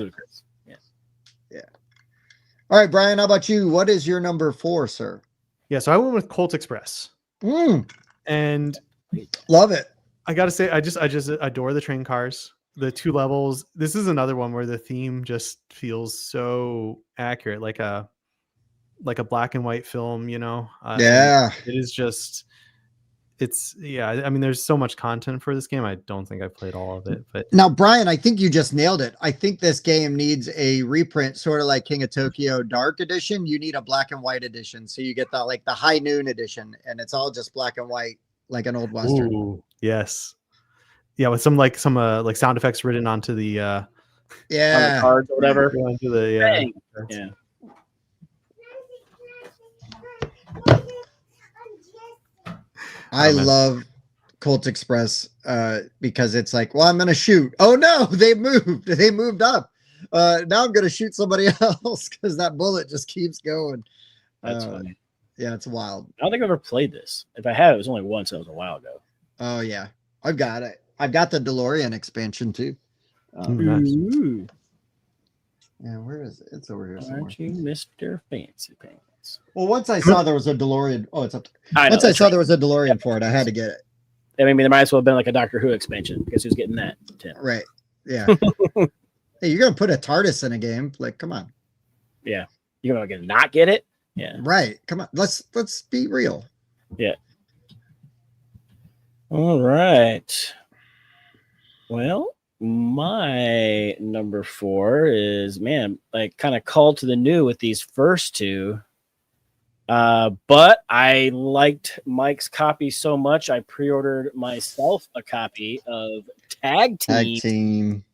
All right, Brian, how about you? What is your number 4, sir? Yeah, so I went with Colt Express. And love it. I gotta say, I just adore the train cars. The 2 levels. This is another one where the theme just feels so accurate, like a black and white film, Yeah. It is just, I mean, there's so much content for this game. I don't think I've played all of it, but now, Brian, I think you just nailed it. I think this game needs a reprint, sort of like King of Tokyo Dark Edition. You need a black and white edition. So you get the High Noon edition, and it's all just black and white, like an old Western. Ooh, yes. Yeah. With some sound effects written onto the, on the cards or whatever. Onto the, yeah. I love Colt Express because it's like, well, I'm going to shoot. Oh, no, they moved up. Now I'm going to shoot somebody else because that bullet just keeps going. That's funny. Yeah, it's wild. I don't think I've ever played this. If I have, it was only once. It was a while ago. Oh, yeah. I've got it. I've got the DeLorean expansion, too. Nice. Yeah, where is it? It's over here somewhere. Aren't you Mr. Fancy Pants? Well, once I saw there was a DeLorean. Oh, it's up. I know, Once I that's saw right. there was a DeLorean for it, I had to get it. I mean, there might as well have been like a Doctor Who expansion because who's getting that? Tim? Right. Yeah. Hey, you're gonna put a TARDIS in a game? Like, come on. Yeah, you're gonna not get it. Yeah. Right. Come on. Let's be real. Yeah. All right. Well, my number 4 is, man, like kind of called to the new with these first two. But I liked Mike's copy so much, I pre-ordered myself a copy of Tag Team. Tag Team.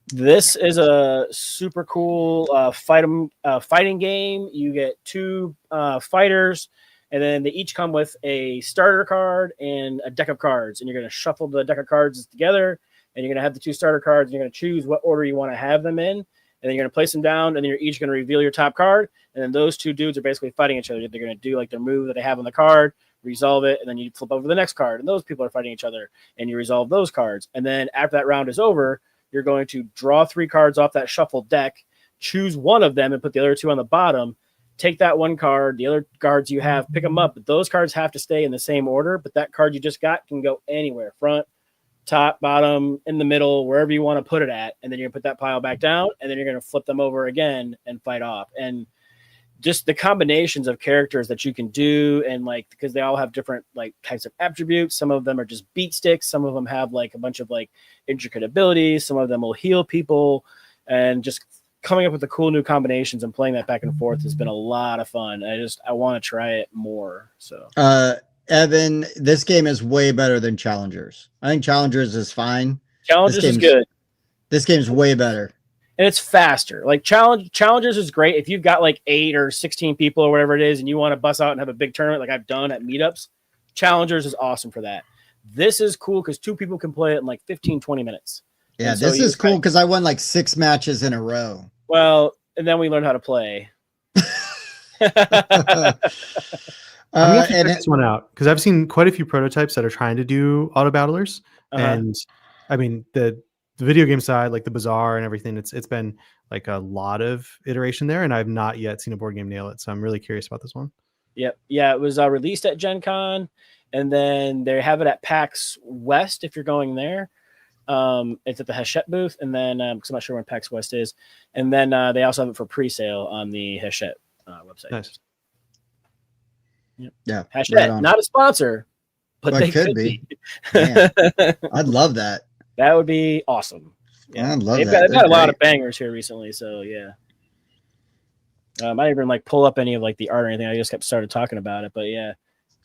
This is a super cool fighting game. You get 2 fighters, and then they each come with a starter card and a deck of cards. And you're going to shuffle the deck of cards together, and you're going to have the 2 starter cards, and you're going to choose what order you want to have them in. And then you're going to place them down, and then you're each going to reveal your top card. And then those 2 dudes are basically fighting each other. They're going to do like their move that they have on the card, resolve it, and then you flip over the next card. And those people are fighting each other, and you resolve those cards. And then after that round is over, you're going to draw 3 cards off that shuffled deck, choose one of them, and put the other 2 on the bottom. Take that one card, the other cards you have, pick them up. But those cards have to stay in the same order. But that card you just got can go anywhere, front, top, bottom, in the middle, wherever you want to put it at. And then you're going to put that pile back down, and then you're going to flip them over again and fight off. And just the combinations of characters that you can do, and like, because they all have different like types of attributes. Some of them are just beat sticks. Some of them have like a bunch of like intricate abilities. Some of them will heal people, and just coming up with the cool new combinations and playing that back and forth has been a lot of fun. I want to try it more. So, Evan, this game is way better than Challengers. I think Challengers is fine. Challengers is good. This game's way better. And it's faster. Like Challengers is great if you've got like 8 or 16 people or whatever it is, and you want to bust out and have a big tournament like I've done at meetups. Challengers is awesome for that. This is cool because 2 people can play it in like 15, 20 minutes. Yeah, and so this is cool because I won like 6 matches in a row. Well, and then we learned how to play. I'm gonna have to check this one out because I've seen quite a few prototypes that are trying to do auto battlers, and I mean the video game side, like the Bazaar and everything, it's been like a lot of iteration there, and I've not yet seen a board game nail it. So I'm really curious about this one. Yep, yeah, it was released at Gen Con, and then they have it at PAX West if you're going there. It's at the Hachette booth, and then because I'm not sure when PAX West is, and then they also have it for pre-sale on the Hachette website. Nice. Yep. Yeah, Hachette, right, not a sponsor, but they could be. Man, I'd love that. That would be awesome. Yeah, I'd love they've that. got, they've got a lot of bangers here recently, so yeah. I didn't even like pull up any of like the art or anything. I just kept started talking about it, but yeah.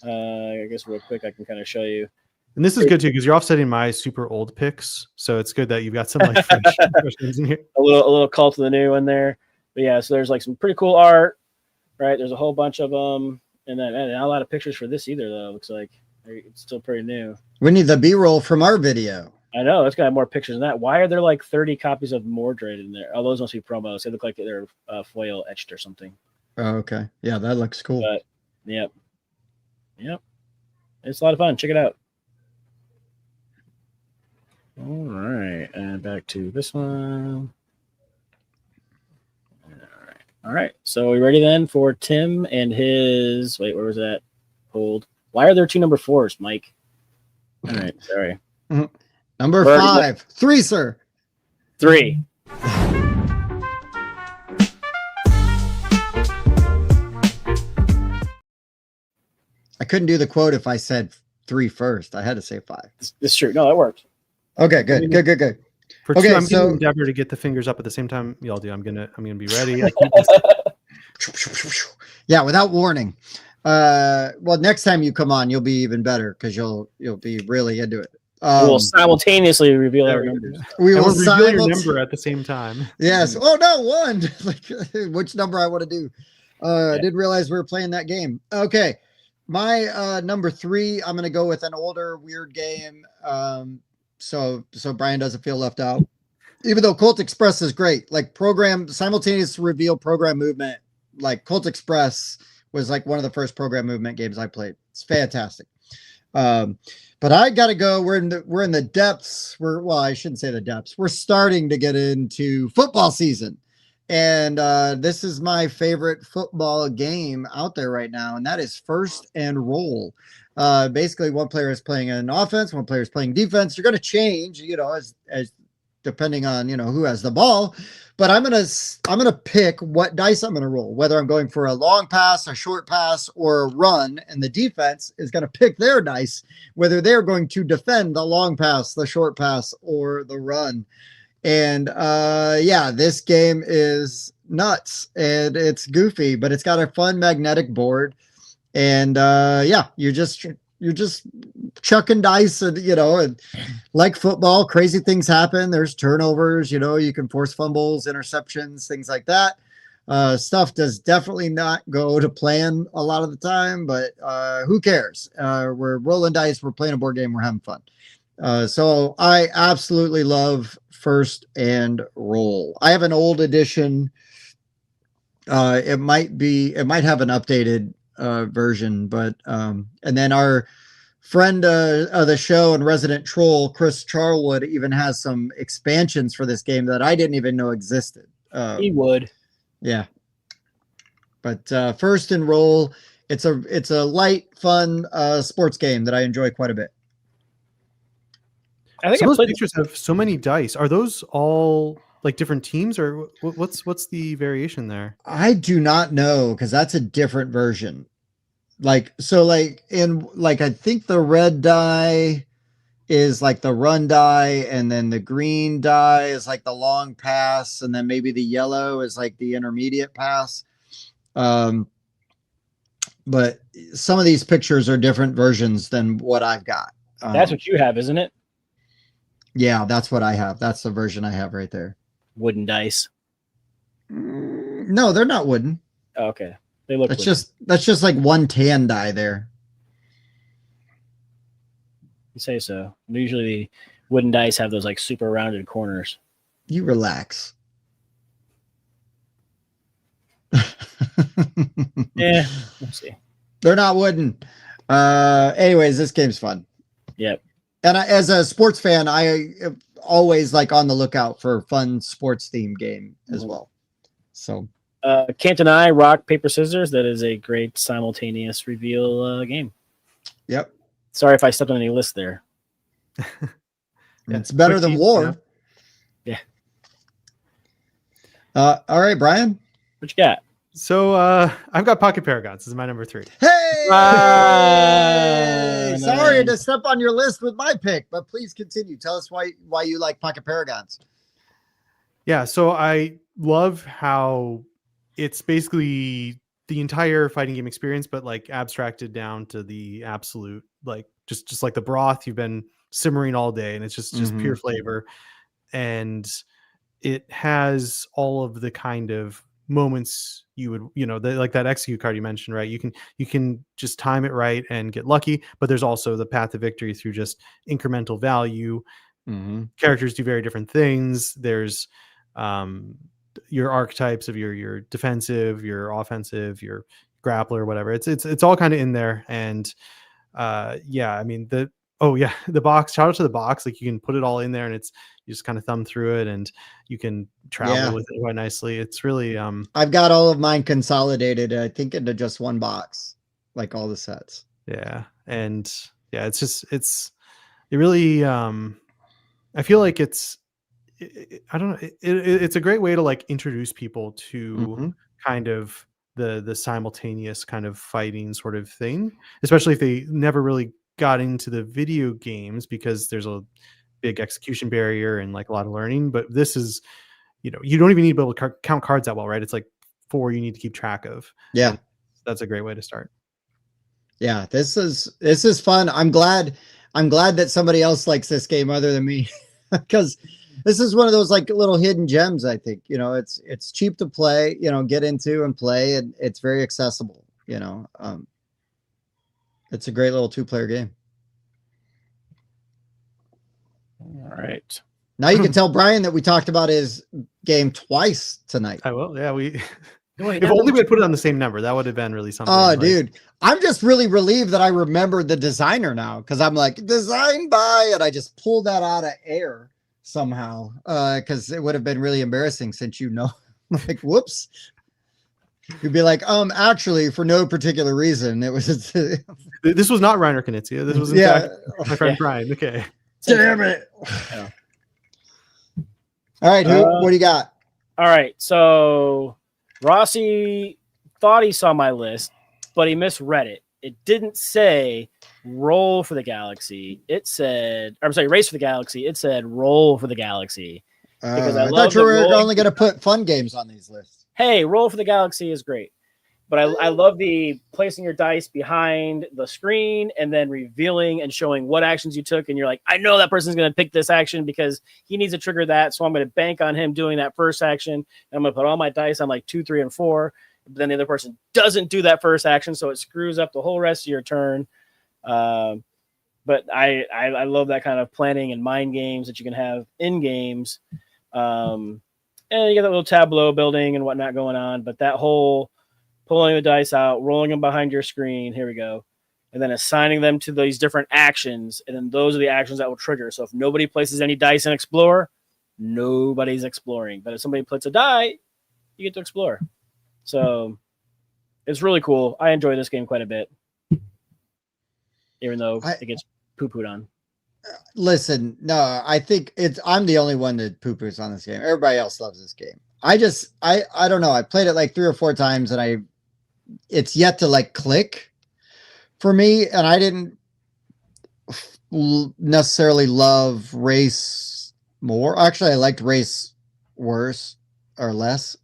I guess real quick I can kind of show you. And this is good too because you're offsetting my super old picks, so it's good that you've got some like fresh things in here. A little call to the new in there, but yeah. So there's like some pretty cool art, right? There's a whole bunch of them, and then not a lot of pictures for this either, though. Looks like it's still pretty new. We need the B-roll from our video. I know it's got more pictures than that. Why are there like 30 copies of Mordred in there? Oh, those must be promos. They look like they're foil etched or something. Oh, okay. Yeah, that looks cool. But yep, it's a lot of fun. Check it out. All right, and back to this one. All right. So we ready then for Tim and his? Wait, where was that? Hold. Why are there 2 number 4s, Mike? All right, sorry. Number 5, 3, sir. 3. I couldn't do the quote if I said 3 first. I had to say 5. This is true. No, that worked. Okay, good. For Okay, 2, I'm so getting Endeavor to get the fingers up at the same time y'all do. I'm gonna be ready. Yeah, without warning. Well, next time you come on, you'll be even better because you'll be really into it. We'll simultaneously reveal our numbers. We will reveal your number at the same time. Yes. Oh no, 1. Like which number I want to do. I didn't realize we were playing that game. Okay. My number 3, I'm gonna go with an older weird game. So Brian doesn't feel left out. Even though Colt Express is great, like simultaneous reveal program movement, like Colt Express was like one of the first program movement games I played. It's fantastic. But I gotta go. We're in the depths. I shouldn't say the depths. We're starting to get into football season. And this is my favorite football game out there right now, and that is First and Roll. Basically, one player is playing an offense, one player is playing defense. You're going to change, as depending on who has the ball. But I'm gonna pick what dice I'm gonna roll, whether I'm going for a long pass, a short pass, or a run, and the defense is gonna pick their dice, whether they're going to defend the long pass, the short pass, or the run. And yeah, this game is nuts and it's goofy, but it's got a fun magnetic board. And yeah, you're just chucking dice, and and like football, crazy things happen. There's turnovers, you can force fumbles, interceptions, things like that. Stuff does definitely not go to plan a lot of the time, but who cares? We're rolling dice, we're playing a board game, we're having fun. So I absolutely love First and Roll. I have an old edition. It might have an updated version, but and then our friend of the show and resident troll, Chris Charlwood, even has some expansions for this game that I didn't even know existed. He would. Yeah. But First and Roll, it's a light, fun sports game that I enjoy quite a bit. I think those pictures have so many dice. Are those all like different teams, or what's the variation there? I do not know, because that's a different version. I think the red die is like the run die, and then the green die is like the long pass, and then maybe the yellow is like the intermediate pass. But some of these pictures are different versions than what I've got. That's what you have, isn't it? Yeah, that's what I have. That's the version I have right there. Wooden dice. No, they're not wooden. Oh, okay. They look that's just like one tan die there. You say so. Usually the wooden dice have those like super rounded corners. You relax. Yeah, let's see. They're not wooden. Anyways, this game's fun. Yep. And as a sports fan, I always like on the lookout for a fun sports themed game as well. So Kent and I, rock, paper, scissors. That is a great simultaneous reveal game. Yep. Sorry if I stepped on any list there. It's better than war. Yeah. All right, Brian. What you got? So I've got Pocket Paragons. This is my number 3. Hey! Nice. Sorry to step on your list with my pick, but please continue. Tell us why you like Pocket Paragons. Yeah, so I love how it's basically the entire fighting game experience, but like abstracted down to the absolute, like just like the broth you've been simmering all day, and it's just pure flavor. And it has all of the kind of moments you would, like that execute card you mentioned, right? You can just time it right and get lucky, but there's also the path to victory through just incremental value. Characters do very different things. There's your archetypes of your defensive, your offensive, your grappler, whatever. It's all kind of in there. And yeah, I mean the box, shout out to the box. Like you can put it all in there, and you just kind of thumb through it, and you can travel with it quite nicely. It's really I've got all of mine consolidated, I think, into just one box, like all the sets. Yeah. And yeah, it really I feel like I don't know, it's a great way to like introduce people to kind of the simultaneous kind of fighting sort of thing, especially if they never really got into the video games, because there's a big execution barrier and like a lot of learning. But this is, you don't even need to be able to count cards that well, right? It's like 4 you need to keep track of. Yeah. And that's a great way to start. Yeah, this is fun. I'm glad that somebody else likes this game other than me, because this is one of those like little hidden gems. I think, it's cheap to play, get into and play, and it's very accessible. It's a great little 2-player game. All right. Now you can tell Brian that we talked about his game twice tonight. I will. Yeah, if only we had put it on the same number, that would have been really something. Oh, dude, I'm just really relieved that I remembered the designer now, because I'm like, designed by, and I just pulled that out of air somehow, because it would have been really embarrassing since Like, whoops. You'd be like, actually, for no particular reason, it was. This was not Reiner Knizia. This was in fact my friend Brian. Okay. Damn it. Yeah. All right, what do you got? All right, so Rossi thought he saw my list, but he misread it. It didn't say roll for the galaxy. It said, I'm sorry, race for the galaxy. It said roll for the galaxy. Because I thought you were only going to put fun games on these lists. Hey, roll for the galaxy is great. But I love the placing your dice behind the screen and then revealing and showing what actions you took. And you're like, I know that person's going to pick this action because he needs to trigger that. So I'm going to bank on him doing that first action. And I'm going to put all my dice on like 2, 3, and 4. But then the other person doesn't do that first action. So it screws up the whole rest of your turn. But I love that kind of planning and mind games that you can have in games. And you get that little tableau building and whatnot going on. But that whole pulling the dice out, rolling them behind your screen. Here we go. And then assigning them to these different actions. And then those are the actions that will trigger. So if nobody places any dice in Explore, nobody's exploring. But if somebody puts a die, you get to explore. So it's really cool. I enjoy this game quite a bit. Even though it gets poo-pooed on. Listen, no, I think I'm the only one that poo-poos on this game. Everybody else loves this game. I don't know. I played it like 3 or 4 times and it's yet to like click for me. And I didn't necessarily love Race more. Actually, I liked Race worse or less,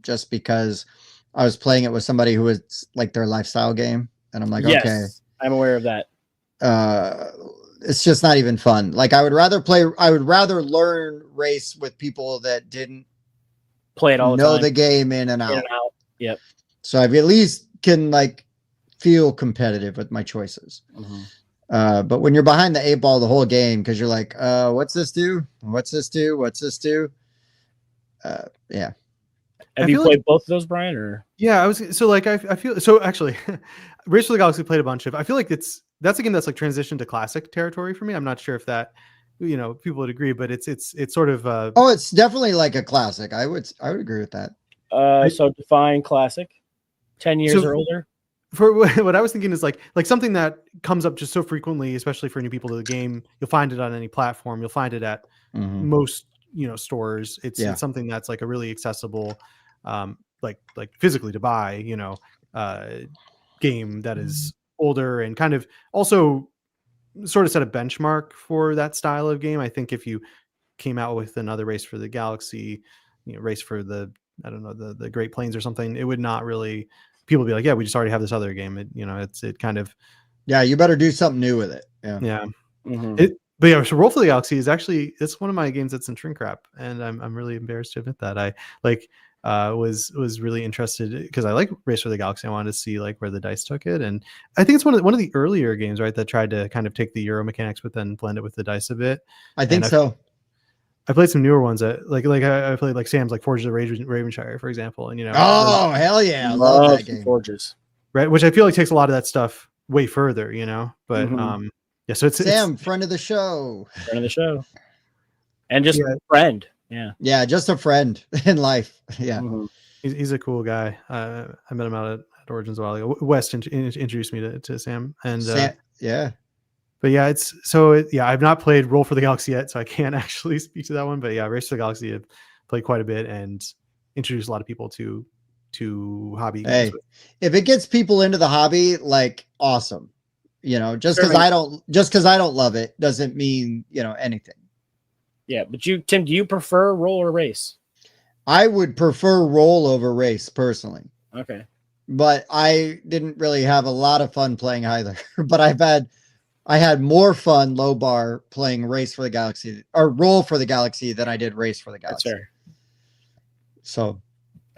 just because I was playing it with somebody who was like their lifestyle game. And I'm like, yes, okay, I'm aware of that. It's just not even fun. Like I would rather learn Race with people that didn't play it all the know time. the game in and out. Yep. So I at least can like feel competitive with my choices. Mm-hmm. But when you're behind the 8 ball the whole game, because you're like, what's this do? What's this do? What's this do? Yeah. Have you played both of those, Brian? Or yeah, I feel so. Actually, Race for the Galaxy played a bunch of. I feel like that's a game that's like transitioned to classic territory for me. I'm not sure if that, people would agree, but it's sort of. It's definitely like a classic. I would agree with that. So define classic. 10 years or older. For what I was thinking is like something that comes up just so frequently, especially for new people to the game. You'll find it on any platform. You'll find it at most stores. It's something that's like a really accessible, like physically to buy, game that is older and kind of also sort of set a benchmark for that style of game. I think if you came out with another Race for the Galaxy, Race for the the Great Plains or something, it would not really. People would be like, yeah, we just already have this other game. It kind of. Yeah, you better do something new with it. Yeah. Yeah. Mm-hmm. But yeah, so Roll for the Galaxy is actually, it's one of my games that's in shrink wrap, and I'm really embarrassed to admit that. I was really interested because I like Race for the Galaxy. I wanted to see like where the dice took it, and I think it's one of the earlier games, right, that tried to kind of take the Euro mechanics but then blend it with the dice a bit. I think so. I played some newer ones that like I played like Sam's like Forges of Ravenshire, for example, and oh hell yeah, I love that game. Forges, right? Which I feel like takes a lot of that stuff way further, but yeah. So it's Sam, friend of the show, and just friend, yeah, just a friend in life, yeah. Mm-hmm. He's a cool guy. I met him out at Origins a while ago. West introduced me to Sam, and yeah. But yeah, I've not played Roll for the Galaxy yet, so I can't actually speak to that one. But yeah, Race for the Galaxy I've played quite a bit and introduced a lot of people to hobby games. If it gets people into the hobby, like awesome. Just because I don't love it doesn't mean anything. Yeah, but Tim, do you prefer Roll or Race? I would prefer Roll over Race personally. Okay. But I didn't really have a lot of fun playing either. But I had more fun low bar playing Race for the Galaxy or Roll for the Galaxy than I did Race for the Galaxy. That's fair. So,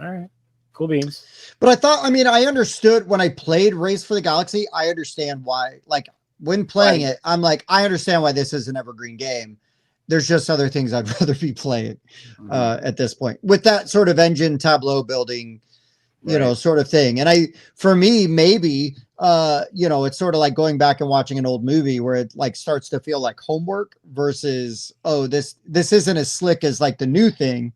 all right, cool beans. But I understood when I played Race for the Galaxy. I understand why. Like when playing it, I'm like, I understand why this is an evergreen game. There's just other things I'd rather be playing at this point with that sort of engine tableau building, sort of thing. And for me, maybe. It's sort of like going back and watching an old movie where it like starts to feel like homework versus, this isn't as slick as like the new thing.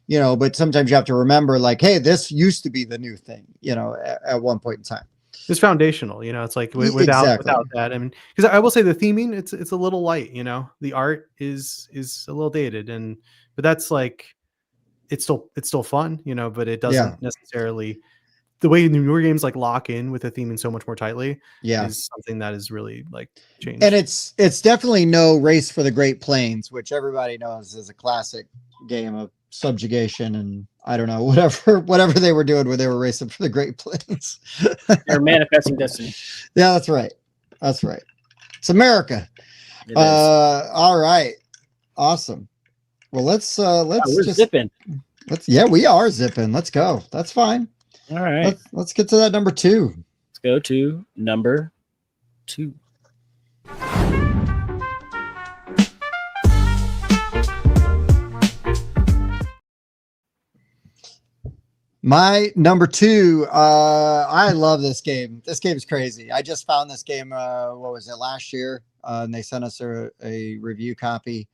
you know, but sometimes you have to remember like, hey, this used to be the new thing, you know, at one point in time. It's foundational, you know. It's like Exactly. without that, I mean, because I will say the theming, it's a little light, you know. The art is a little dated, but that's like it's still fun, you know. But it Yeah. doesn't necessarily, the way newer games like lock in with the theming so much more tightly Yeah. is something that is really like changed. And it's definitely no Race for the Great Plains, which everybody knows is a classic game of subjugation and I don't know, whatever they were doing when they were racing for the Great Plains. They're manifesting destiny. Yeah, that's right. That's right. It's America. It is. All right. Awesome. Well, let's We're just zipping. yeah, we are zipping. Let's go. That's fine. All right. Let's get to that number 2. Let's go to number 2. My number 2, I love this game. This game is crazy. I just found this game, what was it, last year? And they sent us a review copy.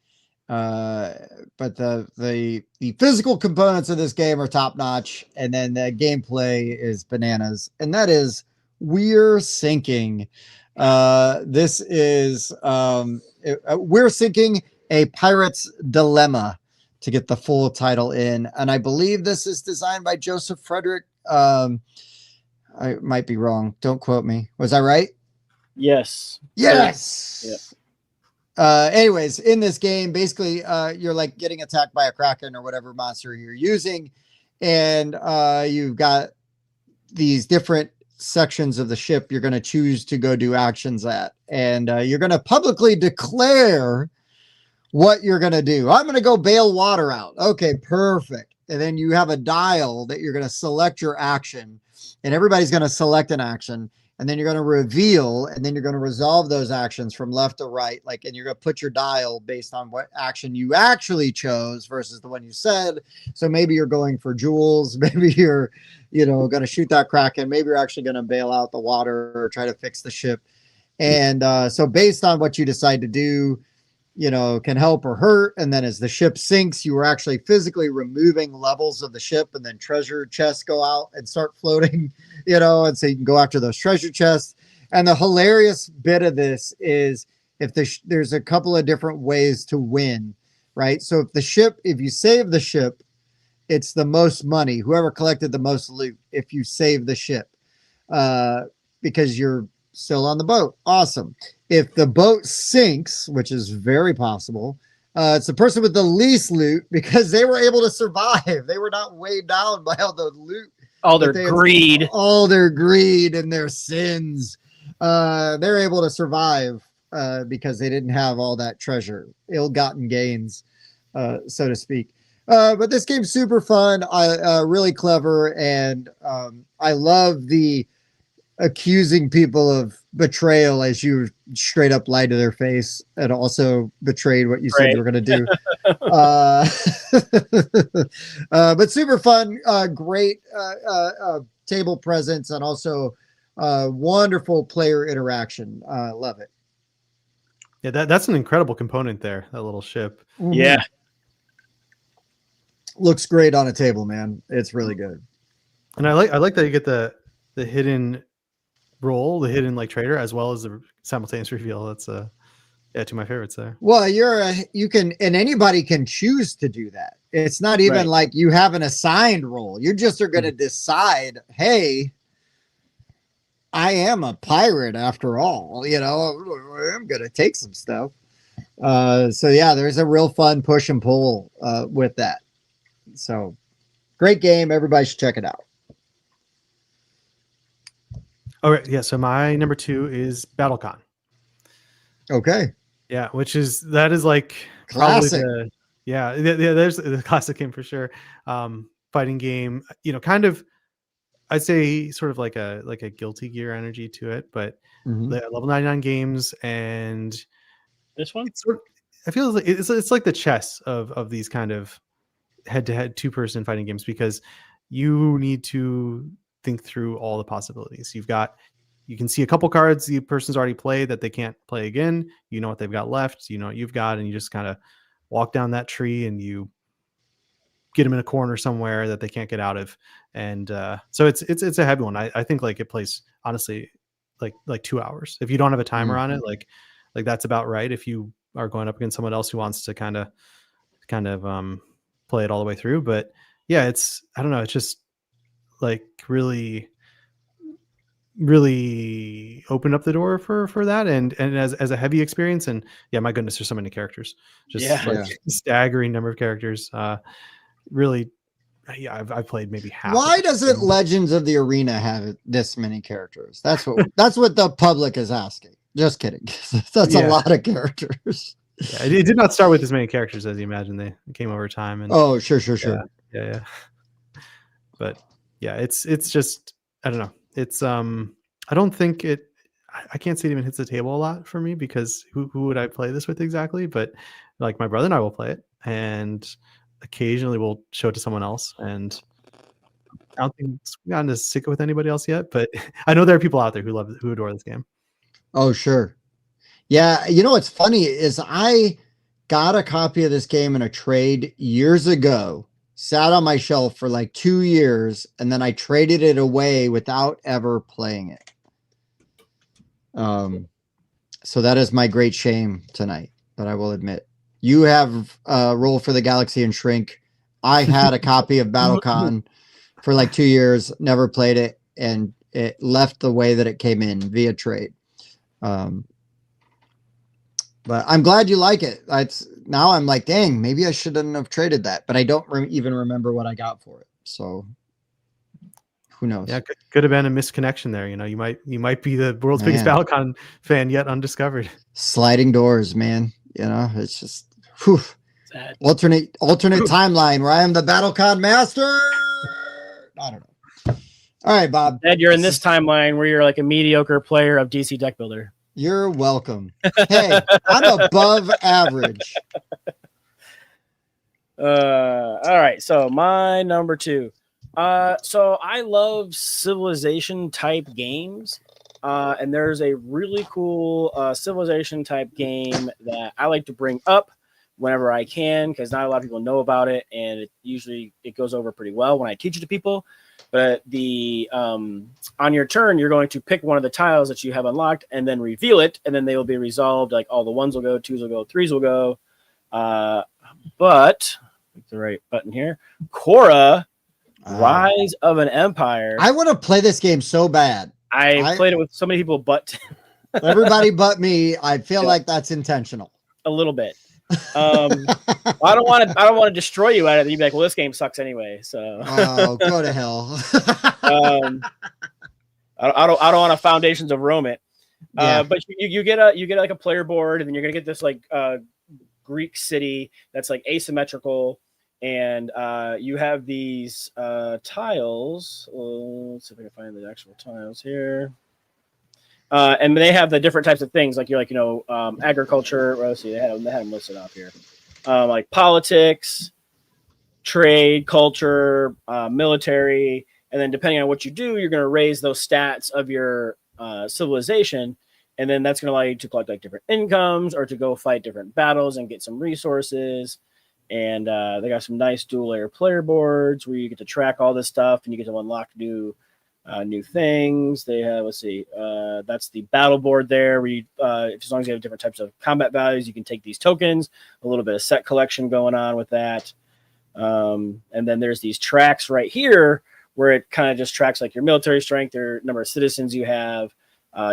But the physical components of this game are top notch, and then the gameplay is bananas, and that is We're Sinking. This is We're Sinking: A Pirate's Dilemma, to get the full title in. And I believe this is designed by Joseph Frederick. I might be wrong. Don't quote me. Was I right? Yes. Yes. Yep. Anyways, in this game, basically, you're like getting attacked by a kraken or whatever monster you're using. And you've got these different sections of the ship you're going to choose to go do actions at. And you're going to publicly declare what you're going to do. I'm going to go bail water out. Okay, perfect. And then you have a dial that you're going to select your action, and everybody's going to select an action, and then you're going to reveal, and then you're going to resolve those actions from left to right. Like, and you're going to put your dial based on what action you actually chose versus the one you said. So maybe you're going for jewels. Maybe you're, going to shoot that kraken. Maybe you're actually going to bail out the water or try to fix the ship. And so based on what you decide to do, can help or hurt. And then as the ship sinks, you are actually physically removing levels of the ship, and then treasure chests go out and start floating, and so you can go after those treasure chests. And the hilarious bit of this is if there's a couple of different ways to win, right? So if you save the ship, it's the most money, whoever collected the most loot, if you save the ship, because you're still on the boat. Awesome. If the boat sinks, which is very possible, it's the person with the least loot, because they were able to survive. They were not weighed down by all the loot. All their greed. All their greed and their sins. They're able to survive because they didn't have all that treasure, ill-gotten gains, so to speak. But this game's super fun, really clever, and I love the accusing people of betrayal as you straight up lied to their face and also betrayed what you said you were going to do. But super fun, great table presence, and also wonderful player interaction. Love it. Yeah, that's an incredible component there, that little ship. Yeah. Looks great on a table, man. It's really good. And I like that you get the hidden role, the hidden like trader, as well as the simultaneous reveal. That's two of my favorites there. Well, you can, and anybody can choose to do that. It's not even like you have an assigned role. You just are going to decide, hey, I am a pirate after all, I'm going to take some stuff. So yeah, there's a real fun push and pull with that. So great game. Everybody should check it out. All right. Yeah. So my number 2 is BattleCon. Okay. Yeah. That is like classic. There's the classic game for sure. Fighting game, kind of, I'd say sort of like a Guilty Gear energy to it, but the level 99 games, and this one, I feel like it's like the chess of these kind of head-to-head 2-person fighting games, because you need to think through all the possibilities. You can see a couple cards the person's already played that they can't play again. You know what they've got left, you know what you've got, and you just kind of walk down that tree and you get them in a corner somewhere that they can't get out of. And so it's a heavy one. I think like it plays honestly like 2 hours. If you don't have a timer on it, like that's about right. If you are going up against someone else who wants to kind of play it all the way through. But yeah, I don't know. It's just like really opened up the door for that. And as a heavy experience, and yeah, my goodness, there's so many characters, just staggering number of characters. Really, yeah, I've played maybe half. Why doesn't Legends of the Arena have this many characters? That's what the public is asking. Just kidding. That's a lot of characters. Yeah, it did not start with as many characters as you imagine. They came over time. And oh, sure. Yeah. But yeah, it's just, I don't know. It's I don't think I can't say it even hits the table a lot for me, because who would I play this with exactly? But like my brother and I will play it, and occasionally we'll show it to someone else. And I don't think we've gotten to stick it with anybody else yet, but I know there are people out there who adore this game. Oh, sure. Yeah. You know, what's funny is I got a copy of this game in a trade years ago, sat on my shelf for like 2 years, and then I traded it away without ever playing it. So that is my great shame tonight, but I will admit. You have Roll for the Galaxy and Shrink. I had a copy of BattleCon for like 2 years, never played it, and it left the way that it came in via trade. But I'm glad you like it. Now I'm like, dang, maybe I shouldn't have traded that, but I don't even remember what I got for it. So who knows? Yeah, could have been a misconnection there. You know, you might be the world's biggest BattleCon fan yet undiscovered. Sliding doors, man. You know, it's just alternate timeline where I am the BattleCon master. I don't know. All right, Bob. Ed, you're in this timeline where you're like a mediocre player of DC Deck Builder. You're welcome. Hey, I'm above average. All right. So my number 2. So I love civilization type games. And there's a really cool civilization type game that I like to bring up whenever I can, because not a lot of people know about it, and it goes over pretty well when I teach it to people. But on your turn, you're going to pick one of the tiles that you have unlocked and then reveal it, and then they will be resolved. Like all the 1s will go, 2s will go, 3s will go. But the right button here, Korra, Rise of an Empire. I want to play this game so bad. I played it with so many people, but everybody but me. I feel like that's intentional. A little bit. I don't want to destroy you at it. You'd be like, well, this game sucks anyway. So go to hell. I don't want to Foundations of Rome it. But you get like a player board, and then you're gonna get this like Greek city that's like asymmetrical, and you have these tiles. Let's see if I can find the actual tiles here. And they have the different types of things, like agriculture. Let's see, they had them listed off here, like politics, trade, culture, military, and then depending on what you do, you're going to raise those stats of your civilization, and then that's going to allow you to collect like different incomes or to go fight different battles and get some resources. And they got some nice dual layer player boards where you get to track all this stuff and you get to unlock new things. They have, let's see, that's the battle board there where you, as long as you have different types of combat values, you can take these tokens, a little bit of set collection going on with that. And then there's these tracks right here where it kind of just tracks like your military strength, your number of citizens you have,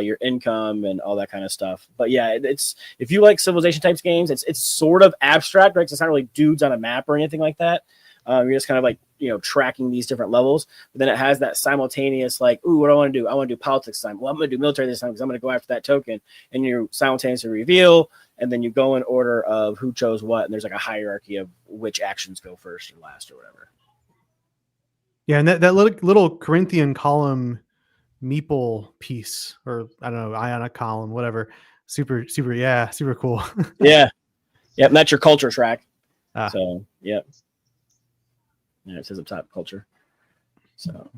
your income and all that kind of stuff. But yeah, it's, if you like civilization types games, it's sort of abstract, right? 'Cause it's not really dudes on a map or anything like that. You're just kind of like, tracking these different levels. But then it has that simultaneous, like, ooh, what do I want to do? I want to do politics this time. Well, I'm going to do military this time because I'm going to go after that token. And you simultaneously reveal, and then you go in order of who chose what. And there's like a hierarchy of which actions go first or last or whatever. Yeah, and that little Corinthian column meeple piece, or I don't know, ionic column, whatever. Super cool. Yeah. Yep. And that's your culture track. So, yep. Yeah, it says up top, culture. So,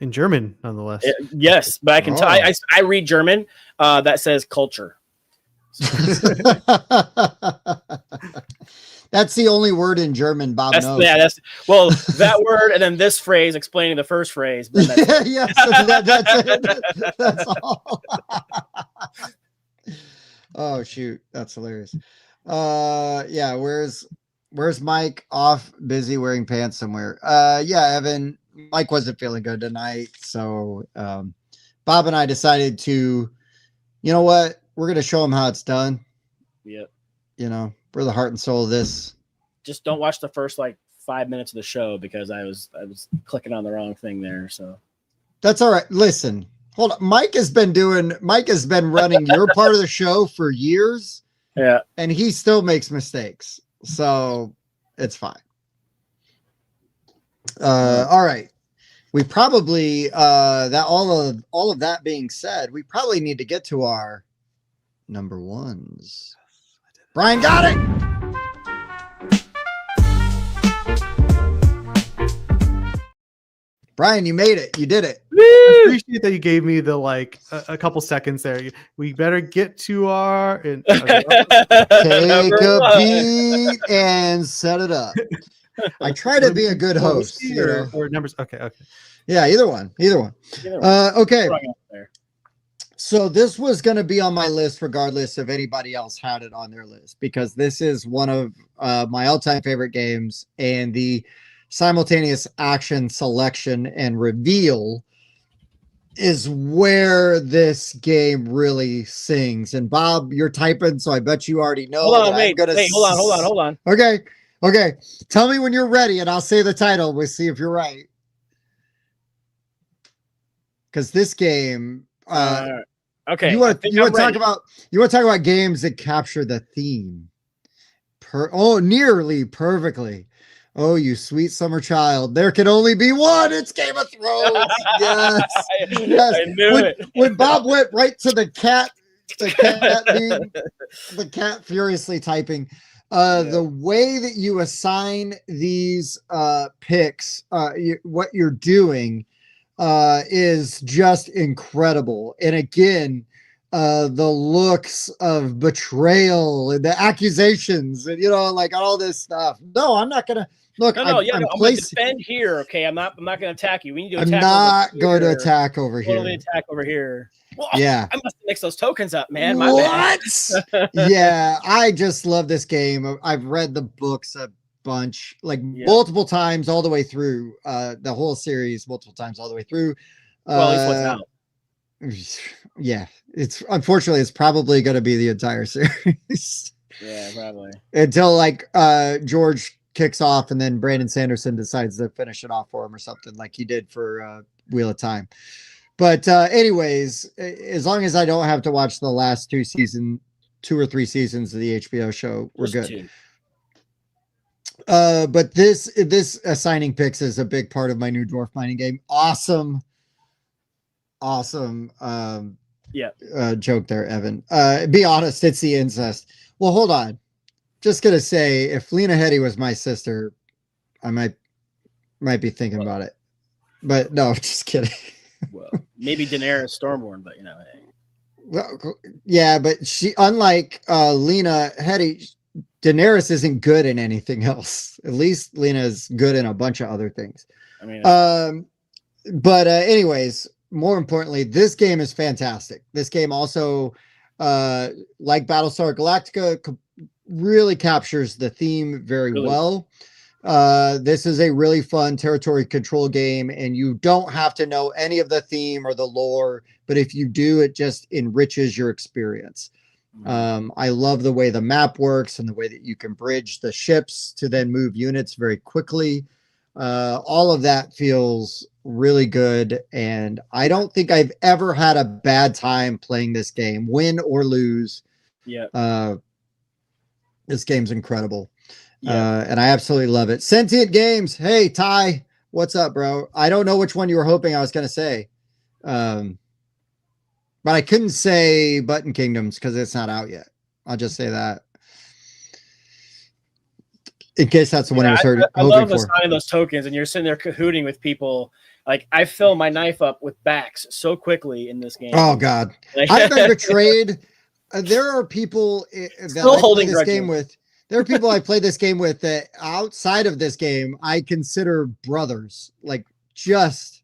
in German, nonetheless. Yes, but I can tell. I read German. That says culture. That's the only word in German Bob knows. That's well, that word and then this phrase explaining the first phrase. Then that's Yes, that's it. That's all. Oh shoot, that's hilarious. Yeah, where's Mike? Off, busy wearing pants somewhere. Yeah, Evan. Mike wasn't feeling good tonight, so Bob and I decided to, you know what? We're gonna show him how it's done. Yep. You know, we're the heart and soul of this. Just don't watch the first like 5 minutes of the show because I was clicking on the wrong thing there. So that's all right. Listen, hold on. Mike has been running your part of the show for years. Yeah. And he still makes mistakes. So it's fine. All right. We probably that all of that being said, we probably need to get to our number ones. Brian got it. Brian, you made it. You did it. I appreciate that you gave me the a couple seconds there. We better get to our take a beat and set it up. I try to be a good host. Or numbers. Okay. Yeah, either one. Okay. So this was going to be on my list regardless if anybody else had it on their list, because this is one of my all-time favorite games, and the simultaneous action selection and reveal is where this game really sings. And Bob, you're typing, so I bet you already know. Hold on, wait, hold on. Okay. Tell me when you're ready, and I'll say the title. We'll see if you're right. Because this game, okay. You want to talk about games that capture the theme? Nearly perfectly. Oh, you sweet summer child. There can only be one. It's Game of Thrones. Yes. I knew it. When Bob went right to the cat furiously typing. The way that you assign these picks, what you're doing is just incredible. And again, the looks of betrayal and the accusations and, like all this stuff. No, I'm not going to. Look, I'm going to defend here. Okay, I'm not going to attack you. We need to attack. I'm not going to attack over here. Totally attack over here. Well, yeah, I must have mixed those tokens up, man. My bad. Yeah, I just love this game. I've read the books a bunch, multiple times all the way through. The whole series multiple times all the way through. Well, at least what's out. Yeah, it's probably going to be the entire series. Yeah, probably until George kicks off and then Brandon Sanderson decides to finish it off for him or something like he did for Wheel of Time. But anyways, as long as I don't have to watch the last 2 or 3 seasons of the HBO show, we're good. But this assigning picks is a big part of my new dwarf mining game. Awesome. Joke there, Evan. Be honest, it's the incest. Well, hold on. Just gonna say, if Lena Headey was my sister, I might be thinking about it. But no, just kidding. Well, maybe Daenerys Stormborn, but hey. Well, yeah, but she, unlike Lena Headey, Daenerys isn't good in anything else. At least Lena is good in a bunch of other things. I mean, but anyways, more importantly, this game is fantastic. This game also, like Battlestar Galactica, really captures the theme very well. This is a really fun territory control game, and you don't have to know any of the theme or the lore, but if you do, it just enriches your experience. I love the way the map works and the way that you can bridge the ships to then move units very quickly. All of that feels really good, and I don't think I've ever had a bad time playing this game, win or lose. Yeah. This game's incredible. And I absolutely love it. Sentient Games. Hey, Ty, what's up, bro? I don't know which one you were hoping I was going to say. But I couldn't say Button Kingdoms because it's not out yet. I'll just say that. In case that's the one I was hoping for. I love assigning those tokens, and you're sitting there cahooting with people. Like, I fill my knife up with backs so quickly in this game. Oh, God. I've been betrayed. There are people that I play this game with There are people I play this game with that outside of this game, I consider brothers, like just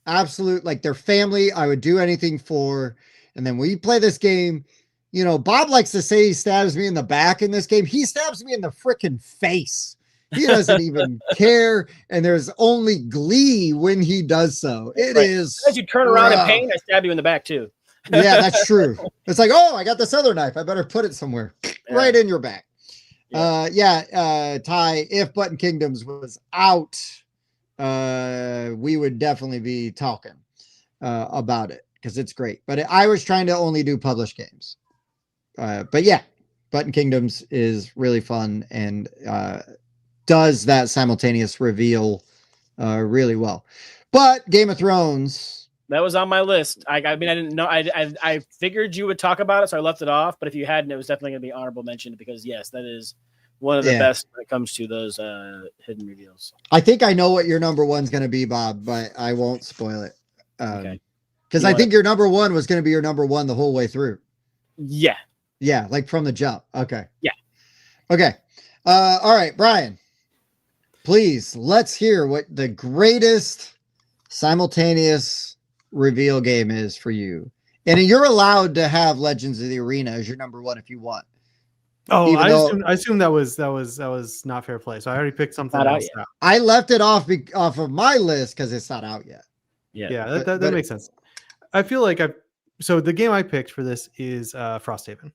absolute, like their family. I would do anything for. And then we play this game. You know, Bob likes to say he stabs me in the back in this game. He stabs me in the freaking face. He doesn't even care. And there's only glee when he does so. It is. As you turn around in pain, I stab you in the back too. Yeah, that's true. It's like, oh, I got this other knife. I better put it somewhere right in your back. Ty, if Button Kingdoms was out, we would definitely be talking about it because it's great. But I was trying to only do published games. But yeah, Button Kingdoms is really fun and does that simultaneous reveal really well. But Game of Thrones. That was on my list. I mean, I didn't know. I figured you would talk about it, so I left it off. But if you hadn't, it was definitely going to be honorable mention because yes, that is one of the best when it comes to those hidden reveals. I think I know what your number one's going to be, Bob, but I won't spoil it. Okay. Because I think your number one was going to be your number one the whole way through. Yeah. Yeah, like from the jump. Okay. Yeah. Okay. All right, Brian. Please, let's hear what the greatest simultaneous reveal game is for you. And you're allowed to have Legends of the Arena as your number one if you want. Oh, I assume that was not fair play. So I already picked something else out. I left it off of my list because it's not out yet. Yeah, that makes sense. I feel like so the game I picked for this is Frosthaven.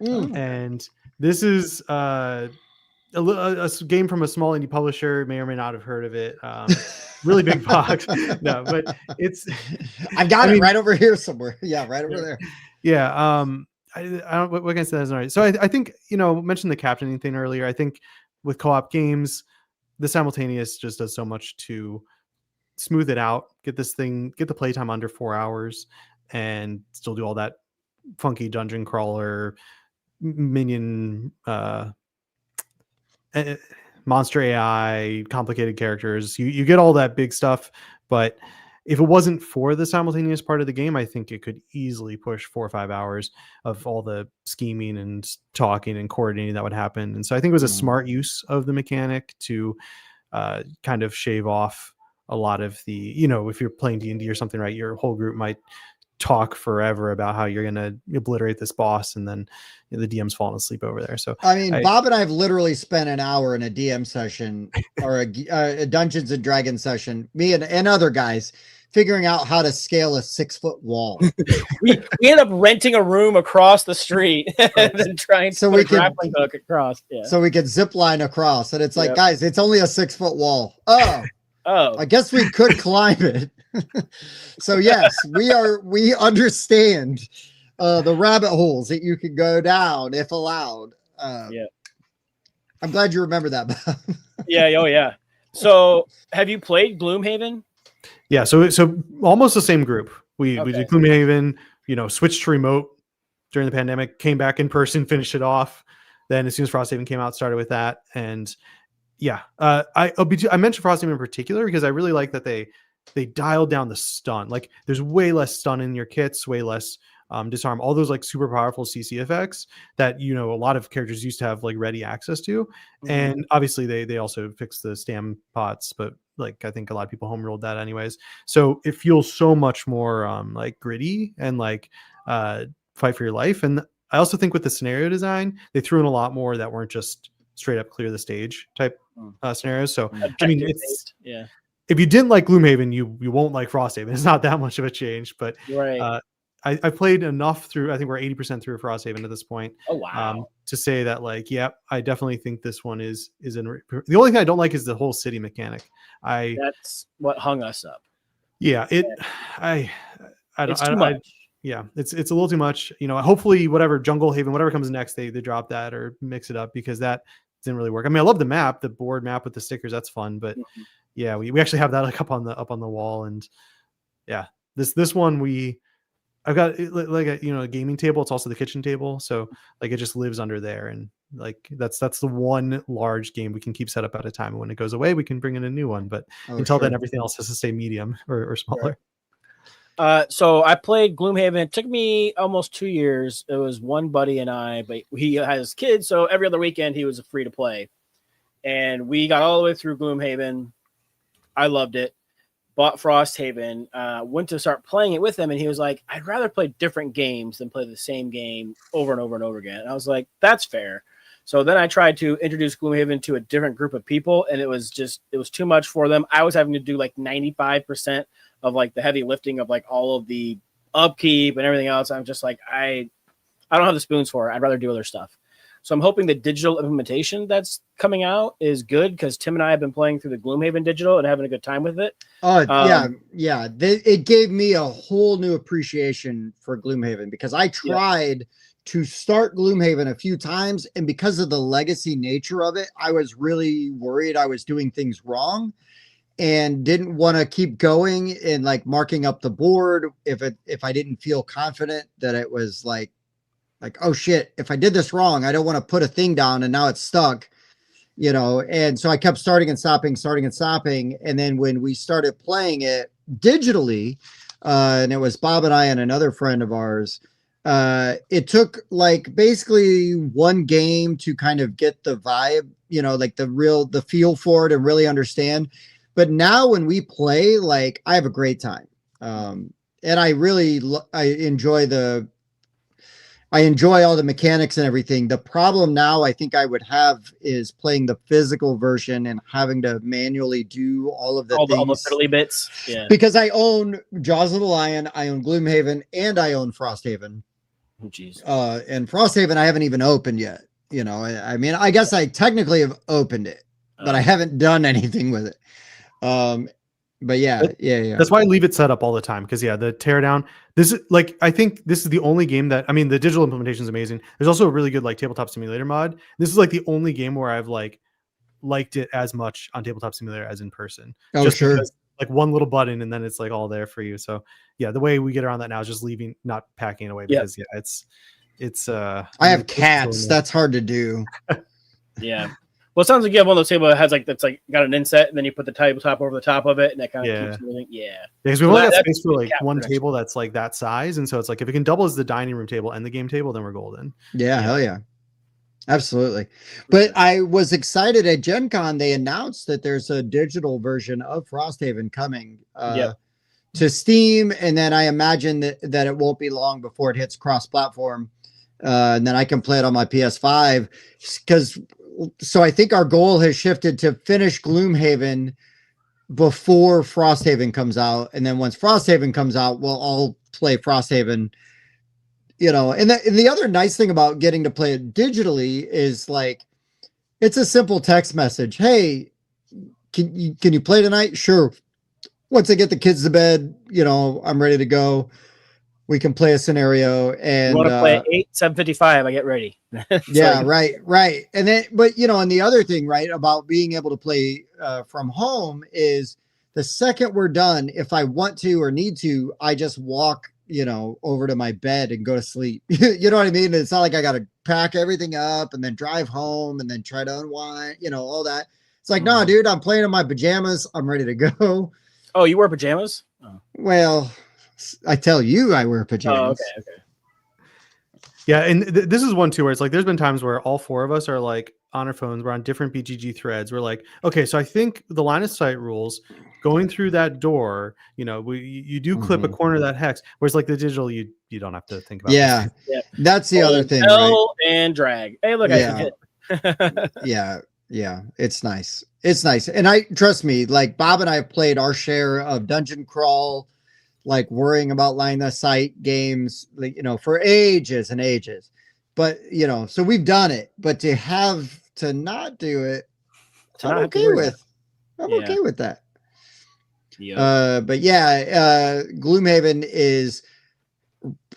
And this is a game from a small indie publisher. May or may not have heard of it. Really big box. No, but it's. I've got it right over here somewhere. Yeah, right over there. Yeah. I don't. What can I say? That's all right. So I think mentioned the captaining thing earlier. I think with co-op games, the Simultaneous just does so much to smooth it out, get the playtime under 4 hours, and still do all that funky dungeon crawler, minion, monster AI, complicated characters. You get all that big stuff, but if it wasn't for the simultaneous part of the game, I think it could easily push 4 or 5 hours of all the scheming and talking and coordinating that would happen. And so I think it was a smart use of the mechanic to kind of shave off a lot of the, if you're playing D&D or something, right, your whole group might talk forever about how you're going to obliterate this boss, and then the DM's falling asleep over there. So I mean, Bob and I have literally spent an hour in a DM session or a Dungeons and Dragons session, me and other guys, figuring out how to scale a 6-foot wall. we ended up renting a room across the street and then trying to put a grappling hook across. Yeah. So we could zip line across. And it's like, guys, it's only a 6-foot wall. Oh, I guess we could climb it. So yes, we understand the rabbit holes that you can go down if allowed. I'm glad you remember that. Yeah. Oh yeah. So have you played Gloomhaven? Yeah. So almost the same group. We did Gloomhaven, switched to remote during the pandemic, came back in person, finished it off. Then as soon as Frosthaven came out, started with that. And I mentioned Frosthaven in particular because I really like that they dialed down the stun. Like there's way less stun in your kits, way less disarm, all those like super powerful CC effects that a lot of characters used to have like ready access to. And obviously they also fixed the stam pots, but like I think a lot of people home rolled that anyways. So it feels so much more like gritty and like fight for your life. And I also think with the scenario design, they threw in a lot more that weren't just straight up clear the stage type scenarios. So I mean, it's if you didn't like Gloomhaven, you won't like Frosthaven. It's not that much of a change, but I played enough through. I think we're 80% through Frosthaven at this point. Oh wow! To say that, like, I definitely think this one is in. The only thing I don't like is the whole city mechanic. That's what hung us up. Yeah, I don't. It's too much. It's a little too much. Hopefully, whatever Jungle Haven, whatever comes next, they drop that or mix it up because that didn't really work. I mean, I love the map, the board map with the stickers. That's fun, but we actually have that like up on the wall, and this one I've got like a gaming table. It's also the kitchen table, so like it just lives under there, and like that's the one large game we can keep set up at a time. And when it goes away, we can bring in a new one. But until then, everything else has to stay medium or smaller. So I played Gloomhaven. It took me almost 2 years. It was one buddy and I, but he has kids, so every other weekend he was free to play. And we got all the way through Gloomhaven. I loved it. Bought Frosthaven, went to start playing it with him, and he was like, I'd rather play different games than play the same game over and over and over again. And I was like, that's fair. So then I tried to introduce Gloomhaven to a different group of people, and it was too much for them. I was having to do like 95% of like the heavy lifting of like all of the upkeep and everything else. I'm just like, I don't have the spoons for it. I'd rather do other stuff. So I'm hoping the digital implementation that's coming out is good, because Tim and I have been playing through the Gloomhaven digital and having a good time with it. Oh, yeah. It gave me a whole new appreciation for Gloomhaven, because I tried to start Gloomhaven a few times, and because of the legacy nature of it, I was really worried I was doing things wrong and didn't want to keep going and like marking up the board if I didn't feel confident that it was like, oh shit, if I did this wrong, I don't want to put a thing down and now it's stuck, and so I kept starting and stopping. And then when we started playing it digitally, and it was Bob and I and another friend of ours, it took like basically one game to kind of get the vibe, like the feel for it and really understand. But now when we play, like, I have a great time. And I enjoy all the mechanics and everything. The problem now I think I would have is playing the physical version and having to manually do all of the things. All the fiddly bits. Yeah. Because I own Jaws of the Lion, I own Gloomhaven, and I own Frosthaven. Oh, geez. And Frosthaven I haven't even opened yet. I mean, I guess I technically have opened it, but I haven't done anything with it. But yeah. That's why I leave it set up all the time. Because the teardown. This is like, I think this is the only game that, I mean, the digital implementation is amazing. There's also a really good like tabletop simulator mod. This is like the only game where I've like liked it as much on tabletop simulator as in person. Oh, just sure. Because, like one little button and then it's like all there for you. So yeah, the way we get around that now is just not packing it away, because it's I have cats. That's hard to do. Yeah. Well, it sounds like you have one of those tables that has like, that's like got an inset, and then you put the tabletop over the top of it, and that kind of keeps moving. Yeah. Because we've only got space for like one table that's like that size. And so it's like, if it can double as the dining room table and the game table, then we're golden. Yeah. Hell yeah. Absolutely. But I was excited at Gen Con. They announced that there's a digital version of Frosthaven coming to Steam. And then I imagine that it won't be long before it hits cross-platform. And then I can play it on my PS5. So I think our goal has shifted to finish Gloomhaven before Frosthaven comes out. And then once Frosthaven comes out, we'll all play Frosthaven. And the other nice thing about getting to play it digitally is like, it's a simple text message. Hey, can you play tonight? Sure. Once I get the kids to bed, I'm ready to go. We can play a scenario, and you want to play 7:55. I get ready. Yeah, right. And then, but and the other thing, right, about being able to play from home is the second we're done, if I want to or need to, I just walk, over to my bed and go to sleep. You know what I mean? It's not like I got to pack everything up and then drive home and then try to unwind, all that. It's like, no, dude, I'm playing in my pajamas. I'm ready to go. Oh, you wear pajamas? Oh. Well, I tell you, I wear pajamas. Oh, okay. Yeah, and this is one too where it's like there's been times where all four of us are like on our phones, we're on different BGG threads. We're like, okay, so I think the line of sight rules going through that door, you do clip a corner of that hex. Whereas like the digital, you don't have to think about. Yeah, that's the other thing. Right? And drag. Hey, look, I can hit. Yeah, it's nice. And trust me, like Bob and I have played our share of dungeon crawl, like worrying about line of sight games, for ages and ages. But, so we've done it, but to have to not do it, I'm okay with that. Yep. But yeah, Gloomhaven is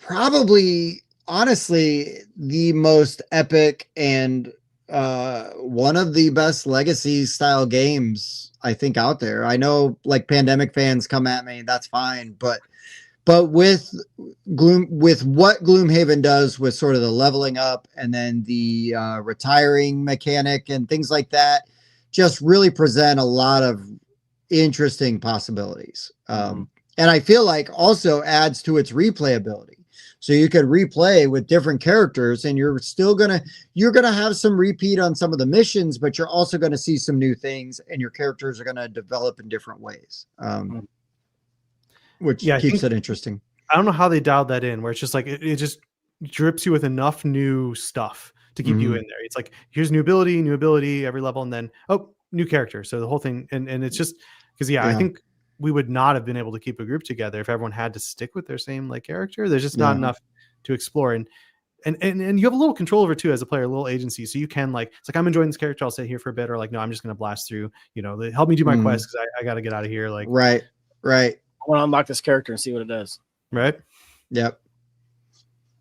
probably, honestly, the most epic and one of the best legacy style games I think out there. I know like pandemic fans come at me, that's fine, but with what Gloomhaven does with sort of the leveling up and then the retiring mechanic and things like that, just really present a lot of interesting possibilities. and I feel like also adds to its replayability. So you could replay with different characters, and you're gonna have some repeat on some of the missions, but you're also gonna see some new things, and your characters are gonna develop in different ways, which keeps it interesting. I don't know how they dialed that in, where it's just like it just drips you with enough new stuff to keep you in there. It's like, here's new ability every level, and then new character. So the whole thing, and it's just because I think we would not have been able to keep a group together if everyone had to stick with their same like character. There's just not enough to explore, and you have a little control over too as a player, a little agency. So you can like, it's like, I'm enjoying this character, I'll sit here for a bit, or like, no, I'm just gonna blast through. Help me do my quest because I got to get out of here. Like, right. I want to unlock this character and see what it does. Right. Yep.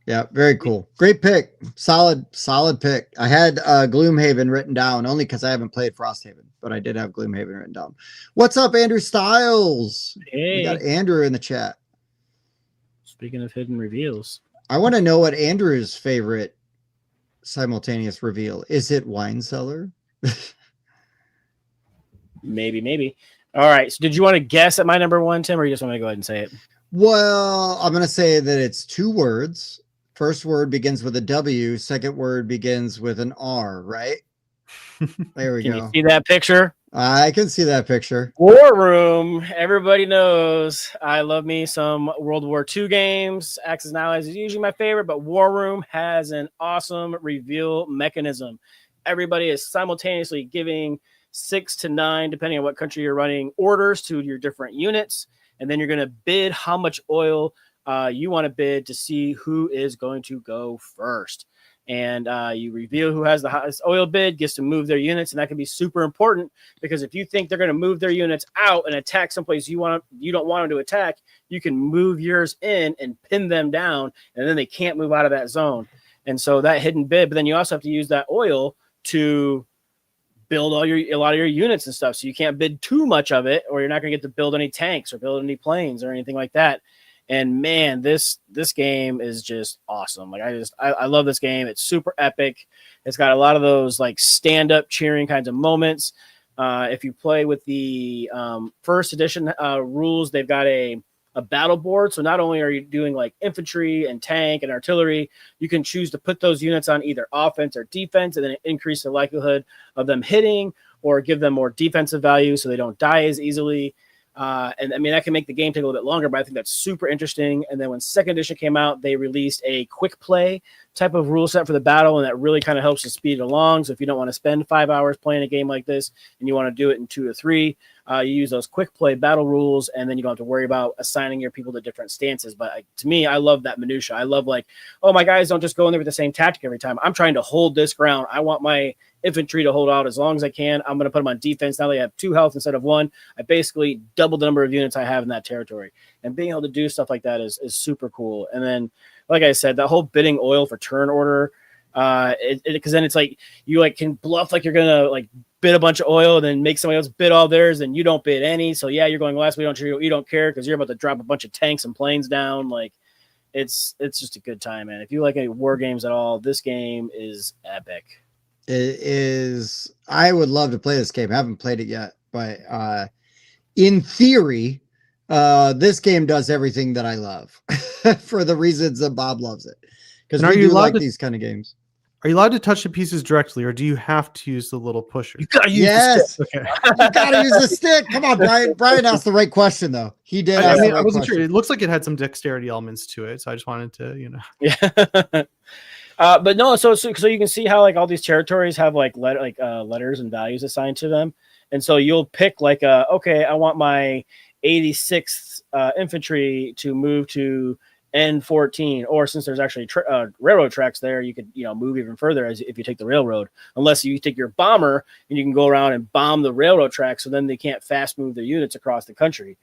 Yeah, very cool. Great pick. Solid pick. I had Gloomhaven written down only because I haven't played Frosthaven, but I did have Gloomhaven written down. What's up, Andrew Styles? Hey. We got Andrew in the chat. Speaking of hidden reveals, I want to know what Andrew's favorite simultaneous reveal. Is it wine cellar? Maybe. All right. So did you want to guess at my number one, Tim, or you just want me to go ahead and say it? Well, I'm going to say that it's 2 words. First word begins with a W. Second word begins with an R, right? There we go. Can you see that picture? I can see that picture. War Room. Everybody knows I love me some World War II games. Axis and Allies is usually my favorite, but War Room has an awesome reveal mechanism. Everybody is simultaneously giving 6 to 9, depending on what country you're running, orders to your different units. And then you're going to bid how much oil you want to bid to see who is going to go first. And you reveal who has the highest oil bid, gets to move their units. And that can be super important because if you think they're going to move their units out and attack someplace you don't want them to attack, you can move yours in and pin them down, and then they can't move out of that zone. And so that hidden bid, but then you also have to use that oil to build a lot of your units and stuff. So you can't bid too much of it, or you're not going to get to build any tanks or build any planes or anything like that. And man, this game is just awesome. Like I love this game. It's super epic. It's got a lot of those like stand up cheering kinds of moments. If you play with the first edition rules, they've got a battle board. So not only are you doing like infantry and tank and artillery, you can choose to put those units on either offense or defense, and then increase the likelihood of them hitting or give them more defensive value so they don't die as easily. And I mean, that can make the game take a little bit longer, but I think that's super interesting. And then when second edition came out, they released a quick play type of rule set for the battle, and that really kind of helps you speed it along. So if you don't want to spend 5 hours playing a game like this and you want to do it in 2 to 3, you use those quick play battle rules, and then you don't have to worry about assigning your people to different stances. But to me, I love that minutia. I love like, oh, my guys don't just go in there with the same tactic every time. I'm trying to hold this ground. I want my infantry to hold out as long as I can. I'm going to put them on defense. Now they have 2 health instead of 1. I basically double the number of units I have in that territory. And being able to do stuff like that is super cool. And then, like I said, that whole bidding oil for turn order, because then it's like you like can bluff like you're gonna like bid a bunch of oil and then make somebody else bid all theirs, and you don't bid any. So yeah, you're going last. You don't care because you're about to drop a bunch of tanks and planes down. Like it's just a good time, man. If you like any war games at all, this game is epic. It is. I would love to play this game. I haven't played it yet, but in theory, this game does everything that I love for the reasons that Bob loves it. Because we do like these kind of games. Are you allowed to touch the pieces directly, or do you have to use the little pusher? You gotta use the stick. Okay. You gotta use the stick. Come on, Brian. Brian asked the right question, though. He did. I wasn't sure. It looks like it had some dexterity elements to it, so I just wanted to, Yeah. But no, so you can see how like all these territories have like letters and values assigned to them, and so you'll pick like okay, I want my 86th infantry to move to N14, or since there's actually railroad tracks there, you could move even further if you take the railroad, unless you take your bomber and you can go around and bomb the railroad tracks, so then they can't fast move their units across the country.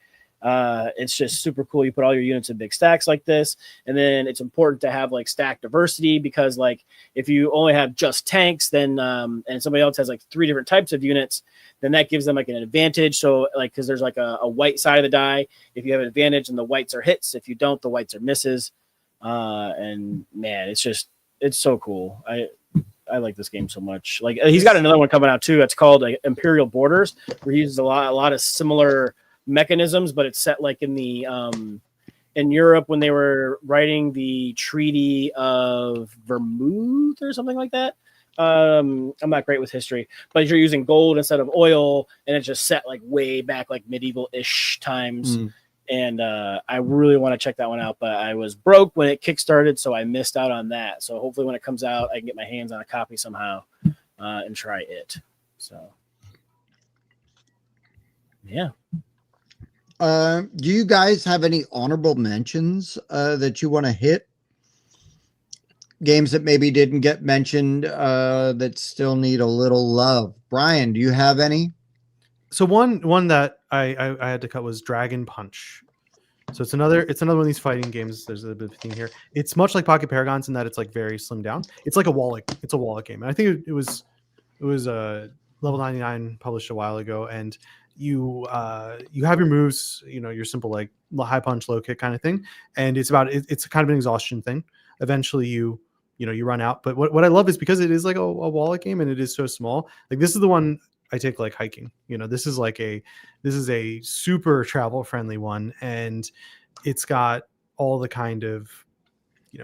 It's just super cool. You put all your units in big stacks like this, and then it's important to have like stack diversity, because like if you only have just tanks, then and somebody else has like 3 different types of units, then that gives them like an advantage. So like, because there's like a white side of the die, if you have an advantage, and the whites are hits. If you don't, the whites are misses. And man, it's so cool. I like this game so much. Like he's got another one coming out too. It's called Imperial Borders, where he uses a lot of similar mechanisms, but it's set like in the in Europe when they were writing the Treaty of Vermouth or something like that. I'm not great with history, but you're using gold instead of oil, and it's just set like way back, like medieval-ish times. And I really want to check that one out, but I was broke when it kickstarted, so I missed out on that. So hopefully when it comes out, I can get my hands on a copy somehow and try it. So yeah. Do you guys have any honorable mentions that you want to hit? Games that maybe didn't get mentioned that still need a little love. Brian, do you have any? So one that I had to cut was Dragon Punch. So it's another one of these fighting games. There's a bit of thing here. It's much like Pocket Paragons in that it's like very slimmed down. It's like a wallet. It's a wallet game. And I think it was level 99 published a while ago, and you have your moves, your simple like high punch, low kick kind of thing, and it's kind of an exhaustion thing. Eventually you run out. But what I love is because it is like a wallet game and it is so small. Like this is the one I take like hiking. This is a super travel friendly one, and it's got all the kind of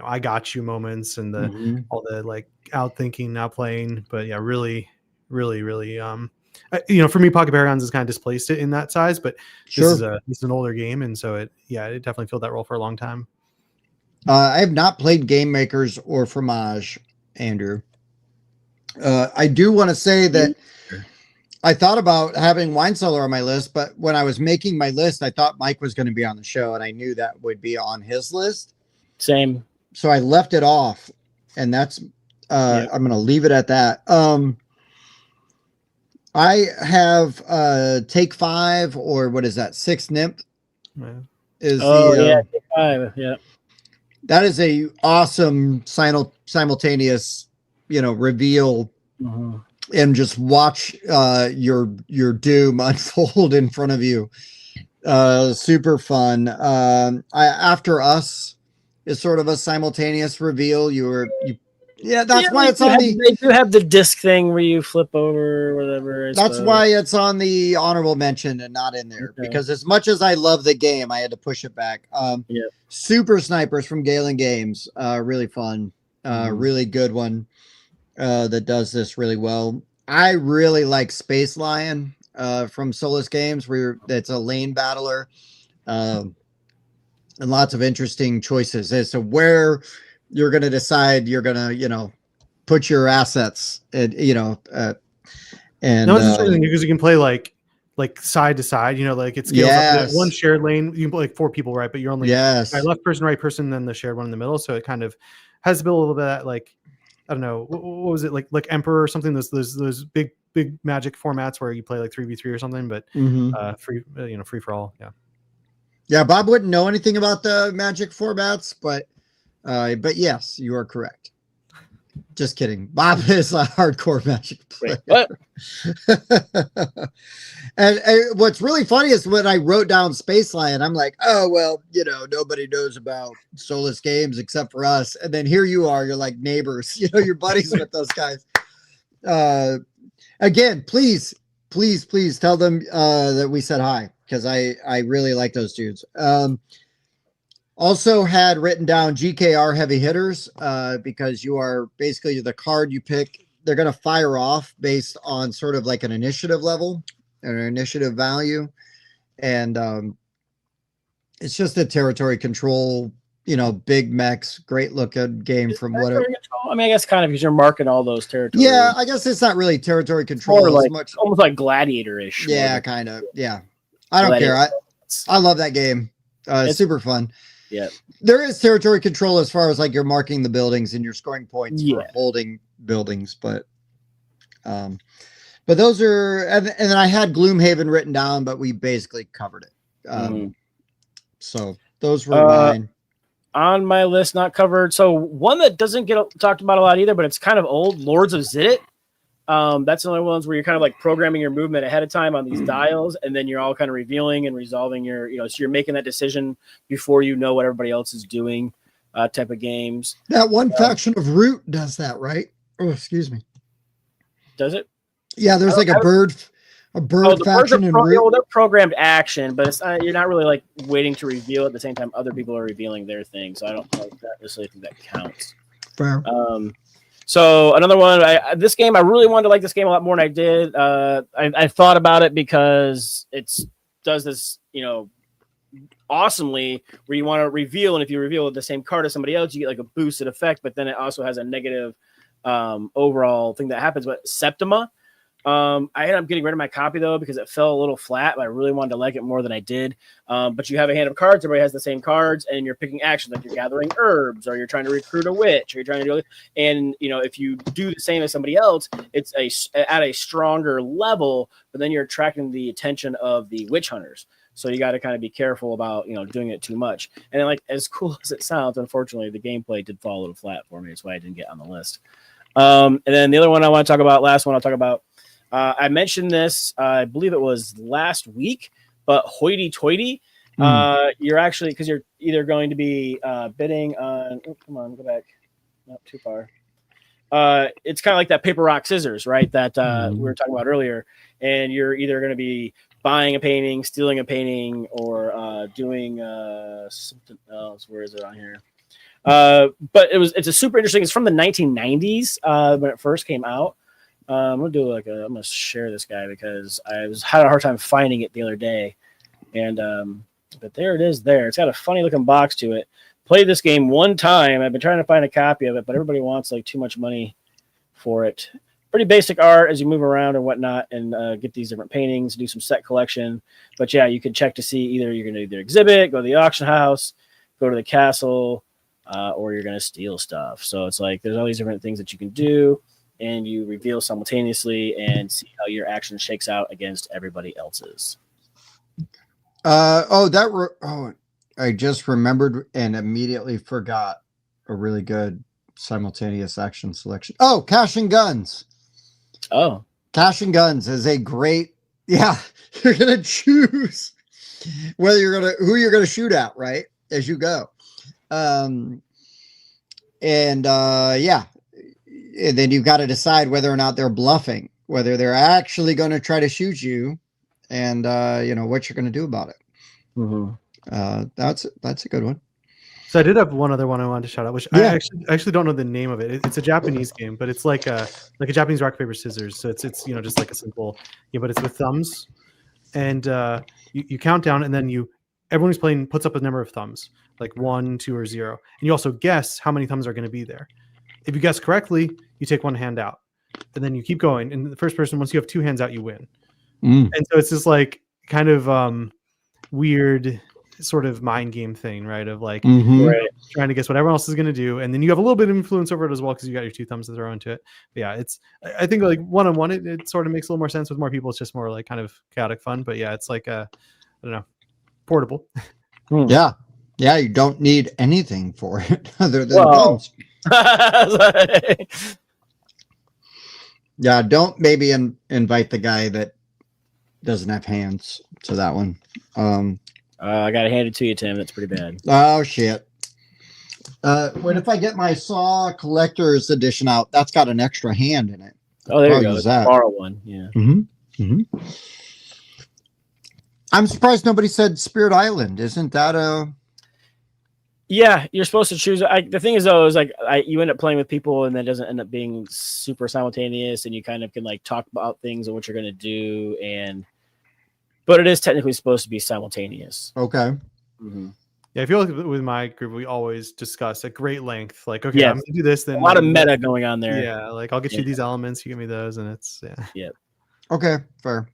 I got you moments and the all the like out thinking, not playing, but yeah, really for me, Pocket Paragons has kind of displaced it in that size, but this is an older game, and so it definitely filled that role for a long time. I have not played Game Makers or Fromage, Andrew. I do want to say that I thought about having Wine Cellar on my list, but when I was making my list, I thought Mike was going to be on the show, and I knew that would be on his list. Same. So I left it off, and that's I'm going to leave it at that. I have Take 5, or what is that? 6 Nymph. Take 5. Yeah. That is a awesome simultaneous, reveal, and just watch your doom unfold in front of you. Super fun. After Us is sort of a simultaneous reveal. That's why it's on the. They do have the disc thing where you flip over or whatever. That's why it's on the honorable mention and not in there, because as much as I love the game, I had to push it back. Super Snipers from Galen Games, really fun, really good one that does this really well. I really like Space Lion from Solus Games, where it's a lane battler, and lots of interesting choices as to where you're going to decide you're going to, put your assets and, and it's interesting because you can play like side to side, like it scales up to one shared lane. You can play like 4 people, right? But you're only left person, right person, then the shared one in the middle. So it kind of has a little bit of that, like, I don't know, what was it like Emperor or something? Those big Magic formats where you play like 3v3 or something, but free for all. Yeah. Bob wouldn't know anything about the Magic formats, but yes, you are correct. Just kidding. Bob is a hardcore Magic player. Wait, what? and what's really funny is when I wrote down Space Lion, I'm like, oh, well, nobody knows about Solus Games except for us. And then here you are, you're like neighbors, you're buddies with those guys. Again, please tell them that we said hi, because I really like those dudes. Also had written down GKR Heavy Hitters because you are basically the card you pick. They're going to fire off based on sort of like an initiative level, an initiative value. And it's just a territory control, big mechs, great looking game from whatever. I mean, I guess kind of because you're marking all those territories. Yeah, I guess it's not really territory control as much. Almost like Gladiator-ish. Yeah, kind of. Yeah. I don't care. I love that game. It's super fun. Yeah, there is territory control as far as like you're marking the buildings and you're scoring points for holding buildings, but those are, and then I had Gloomhaven written down, but we basically covered it. So those were mine on my list, not covered. So one that doesn't get talked about a lot either, but it's kind of old, Lords of Zidit. That's the only ones where you're kind of like programming your movement ahead of time on these dials, and then you're all kind of revealing and resolving your, so you're making that decision before you know what everybody else is doing, type of games. That one faction of Root does that, right? Oh, excuse me. Does it? Yeah, there's like a bird A bird the birds are faction and they're programmed action, but it's you're not really like waiting to reveal at the same time other people are revealing their thing. So I don't necessarily think that counts. fair. So another one, this game, I really wanted to like this game a lot more than I did. I thought about it because it does this, awesomely where you want to reveal, and if you reveal with the same card as somebody else, you get like a boosted effect, but then it also has a negative overall thing that happens. But Septima, I ended up getting rid of my copy though because it fell a little flat, but I really wanted to like it more than I did. But you have a hand of cards, everybody has the same cards, and you're picking actions like you're gathering herbs, or you're trying to recruit a witch, or you're trying to do, and if you do the same as somebody else, it's at a stronger level, but then you're attracting the attention of the witch hunters. So you got to kind of be careful about doing it too much. And then, like, as cool as it sounds, unfortunately the gameplay did fall a little flat for me. That's why I didn't get on the list. And then the other one I want to talk about, last one I'll talk about. I mentioned this, I believe it was last week, but Hoity Toity, you're actually, because you're either going to be bidding on, come on, go back, not too far. It's kind of like that paper, rock, scissors, right? That we were talking about earlier. And you're either going to be buying a painting, stealing a painting, or doing something else. Where is it on here? But it's a super interesting. It's from the 1990s when it first came out. I'm gonna share this guy because had a hard time finding it the other day, and but there it is. There, it's got a funny looking box to it. Played this game one time. I've been trying to find a copy of it, but everybody wants like too much money for it. Pretty basic art as you move around and whatnot, and get these different paintings, do some set collection. But yeah, you can check to see either you're going to exhibit, go to the auction house, go to the castle, or you're going to steal stuff. So it's like there's all these different things that you can do. And you reveal simultaneously and see how your action shakes out against everybody else's. I just remembered and immediately forgot a really good simultaneous action selection. Oh, Cash and Guns. Oh, Cash and Guns is a great. Yeah, you're gonna choose who you're gonna shoot at, right, as you go. Yeah. And then you've got to decide whether or not they're bluffing, whether they're actually going to try to shoot you, and what you're going to do about it. Mm-hmm. That's a good one. So I did have one other one I wanted to shout out, which I actually don't know the name of it. It's a Japanese game, but it's like a Japanese rock paper scissors. So it's just like a simple, but it's with thumbs, and you count down, and then everyone who's playing puts up a number of thumbs, like 1, 2, or 0, and you also guess how many thumbs are going to be there. If you guess correctly, you take one hand out, and then you keep going. And the first person, once you have 2 hands out, you win. And so it's this like kind of weird sort of mind game thing, right? Of like trying to guess what everyone else is going to do, and then you have a little bit of influence over it as well because you got your 2 thumbs to throw into it. But yeah, I think like one-on-one, it sort of makes a little more sense. With more people, it's just more like kind of chaotic fun. But yeah, it's like I don't know, portable. Yeah, you don't need anything for it other than thumbs. Yeah, don't maybe invite the guy that doesn't have hands to that one. I gotta hand it to you, Tim. That's pretty bad. Oh shit. What if I get my Saw Collector's Edition out? That's got an extra hand in it. Oh, there you go. Borrow one. Yeah. I'm surprised nobody said Spirit Island. Isn't that a? Yeah, you're supposed to choose. The thing is, though, is like you end up playing with people, and that doesn't end up being super simultaneous, and you kind of can like talk about things and what you're going to do, but it is technically supposed to be simultaneous. Okay. Yeah, I feel like with my group, we always discuss at great length, like, okay, I'm going to do this. Then a lot of meta going on there. Yeah, like I'll get you these elements, you give me those, and it's Okay, fair.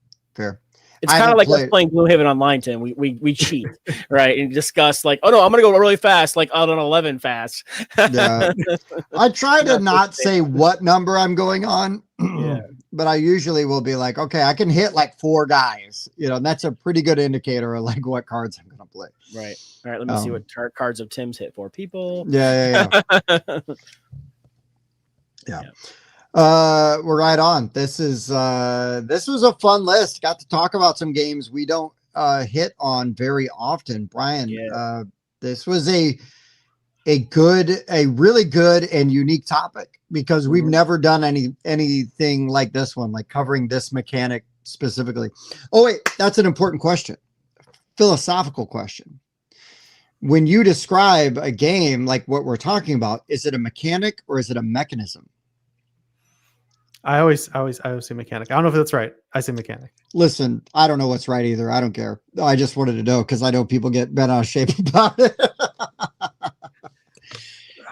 It's kind of like us playing Gloomhaven Online, Tim. We cheat, right? And discuss like, oh no, I'm gonna go really fast, like out on 11 fast. Yeah. I try to not say what number I'm going on, but I usually will be like, okay, I can hit like 4 guys, and that's a pretty good indicator of like what cards I'm gonna play. Right. All right. Let me see what cards of Tim's hit 4 people. Yeah. We're right on. This was a fun list. Got to talk about some games we don't hit on very often. Brian, this was a really good and unique topic because we've never done anything like this one, like covering this mechanic specifically. Oh wait, that's an important question. Philosophical question. When you describe a game like what we're talking about, is it a mechanic or is it a mechanism? I always say mechanic. I don't know if that's right. I say mechanic. Listen, I don't know what's right either. I don't care. I just wanted to know because I know people get bent out of shape about it.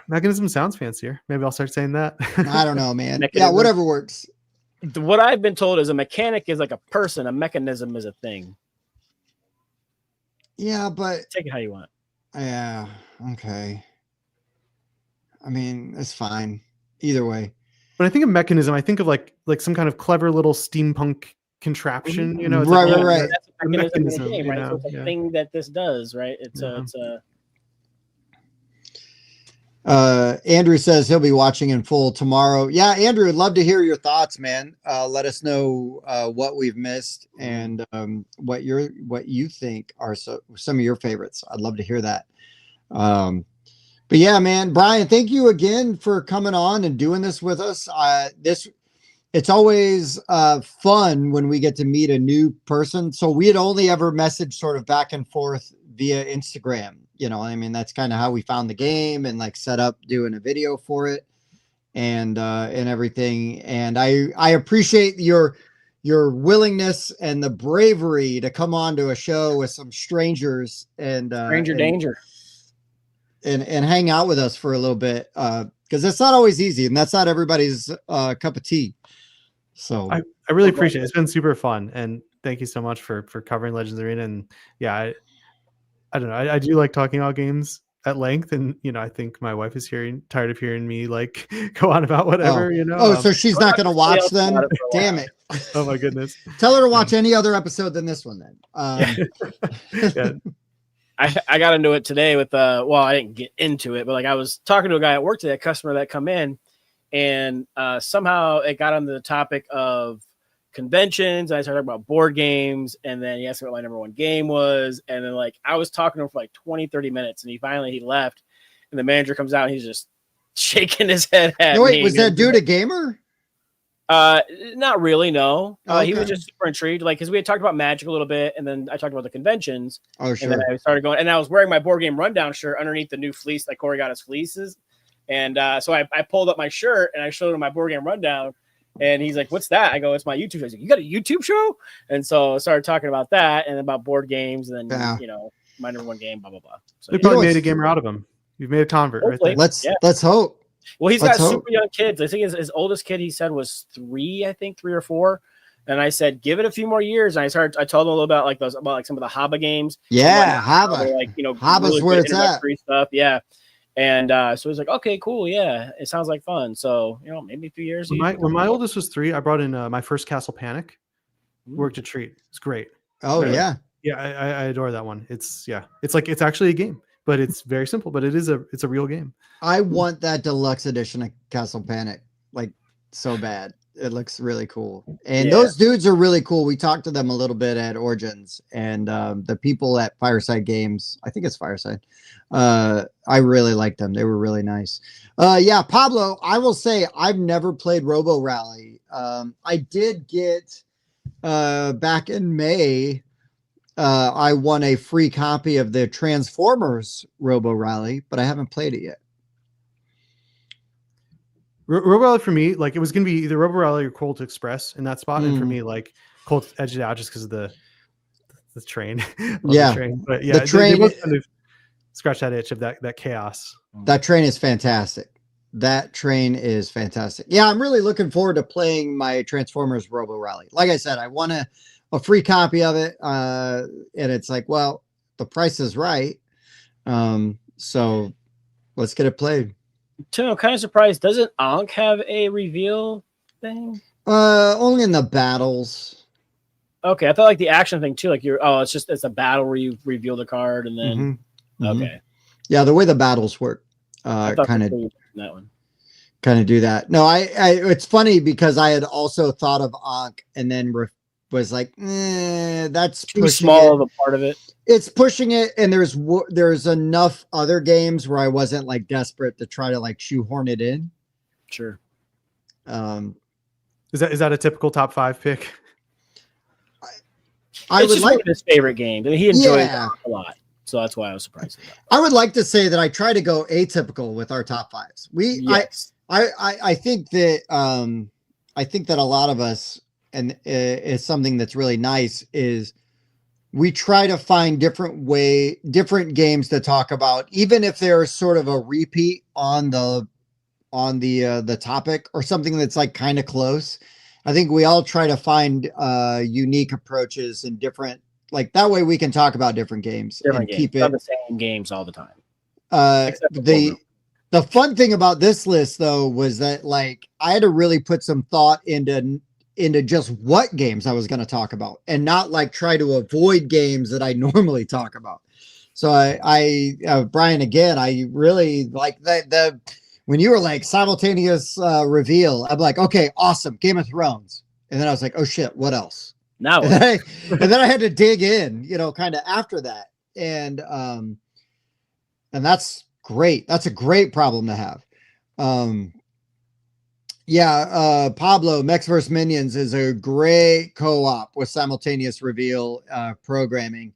Mechanism sounds fancier. Maybe I'll start saying that. I don't know, man. Mechanism. Yeah, whatever works. What I've been told is a mechanic is like a person, a mechanism is a thing. Yeah, but Take it how you want. yeah, okay. I mean, it's fine either way. When I think of mechanism, I think of like some kind of clever little steampunk contraption. You know, it's Right, like, right, right. That's a mechanism in the game, you right? know, So it's a yeah. thing that this does, right? It's a Andrew says he'll be watching in full tomorrow. Yeah, Andrew, I'd love to hear your thoughts, man. Let us know what we've missed and what you think are some of your favorites. I'd love to hear that. But yeah, man, Brian, thank you again for coming on and doing this with us. It's always fun when we get to meet a new person. So we had only ever messaged sort of back and forth via Instagram. You know, I mean, that's kind of how we found the game and like set up doing a video for it and everything. And I appreciate your willingness and the bravery to come on to a show with some strangers and danger. And hang out with us for a little bit. Because it's not always easy and that's not everybody's cup of tea. So I really appreciate it. It's been super fun. And thank you so much for covering Legends Arena. And yeah, I don't know. I do like talking about games at length, and you know, I think my wife is tired of hearing me like go on about whatever. You know. Oh, so she's not going to watch then? Damn it! Oh my goodness! Tell her to watch any other episode than this one then. Yeah. I got into it today with well, I didn't get into it, but like I was talking to a guy at work today, a customer that come in, and somehow it got onto the topic of conventions. I started talking about board games, and then he asked me what my number one game was, and then like I was talking to him for like 20-30 minutes, and he left, and the manager comes out and he's just shaking his head at me. Wait, was that dude a gamer? Not really, no. Okay. He was just super intrigued, like because we had talked about Magic a little bit, and then I talked about the conventions. Oh, sure. And then I started going, and I was wearing my board game rundown shirt underneath the new fleece, like Corey got his fleeces, and so I pulled up my shirt and I showed him my board game rundown. And he's like, "What's that?" I go, "It's my YouTube show." He's like, "You got a YouTube show?" And so I started talking about that and about board games, and then you know, my number one game, blah blah blah. So we probably made a gamer out of him. You've made a convert right there. Let's hope. Well, he's got super young kids. I think his oldest kid, he said, was 3 or 4. And I said, give it a few more years. And I told him a little about like some of the Haba games. Yeah, Haba. Like, you know, Haba's really where it's at. Stuff. Yeah. And so he's like, okay, cool. Yeah. It sounds like fun. So, you know, maybe a few years. When my oldest was 3, I brought in my first Castle Panic. Worked a treat. It's great. Oh, yeah. Yeah. I adore that one. It's actually a game, but it's very simple, but it's a real game. I want that deluxe edition of Castle Panic like so bad. It looks really cool. And those dudes are really cool. We talked to them a little bit at Origins, and the people at Fireside Games, I think it's Fireside. I really liked them. They were really nice. Yeah, Pablo, I will say I've never played Robo Rally. I did get back in May, I won a free copy of the Transformers Robo Rally, but I haven't played it yet. Robo Rally for me, like it was going to be either Robo Rally or Colt Express in that spot. And for me, like Colt edged it out just because of the train. Yeah. The train. But yeah, the train, they both kind of scratch that itch of that chaos. That train is fantastic. That train is fantastic. Yeah, I'm really looking forward to playing my Transformers Robo Rally. Like I said, I won a free copy of it. And it's like, well, the price is right. So let's get it played. Tim, I'm kind of surprised. Doesn't Ankh have a reveal thing? Only in the battles. Okay, I thought like the action thing too. Like it's a battle where you reveal the card and then okay. Yeah, the way the battles work, kind of that one. Kind of do that. No, I it's funny because I had also thought of Ankh and then was like, that's too small of a part of it. It's pushing it, and there's enough other games where I wasn't like desperate to try to like shoehorn it in. Sure. Is that a typical top 5 pick? I It's would just one like, of his favorite games. I mean, he enjoys yeah, it a lot, so that's why I was surprised. About I would like to say that I try to go atypical with our top fives. it. Yes, I think that I think that a lot of us, and is something that's really nice, is we try to find different games to talk about, even if they're sort of a repeat on the topic or something that's like kind of close. I think we all try to find unique approaches and different, like that way we can talk about different games different and games, keep not it. the same games all the time. Except for The fun thing about this list though was that like I had to really put some thought into just what games I was going to talk about and not like try to avoid games that I normally talk about. So Brian, again, I really like the when you were like simultaneous reveal, I'm like, okay, awesome, Game of Thrones. And then I was like, oh shit, what else? Now And then I had to dig in, kind of after that. And that's great. That's a great problem to have. Pablo, Mechs vs. Minions is a great co-op with simultaneous reveal programming.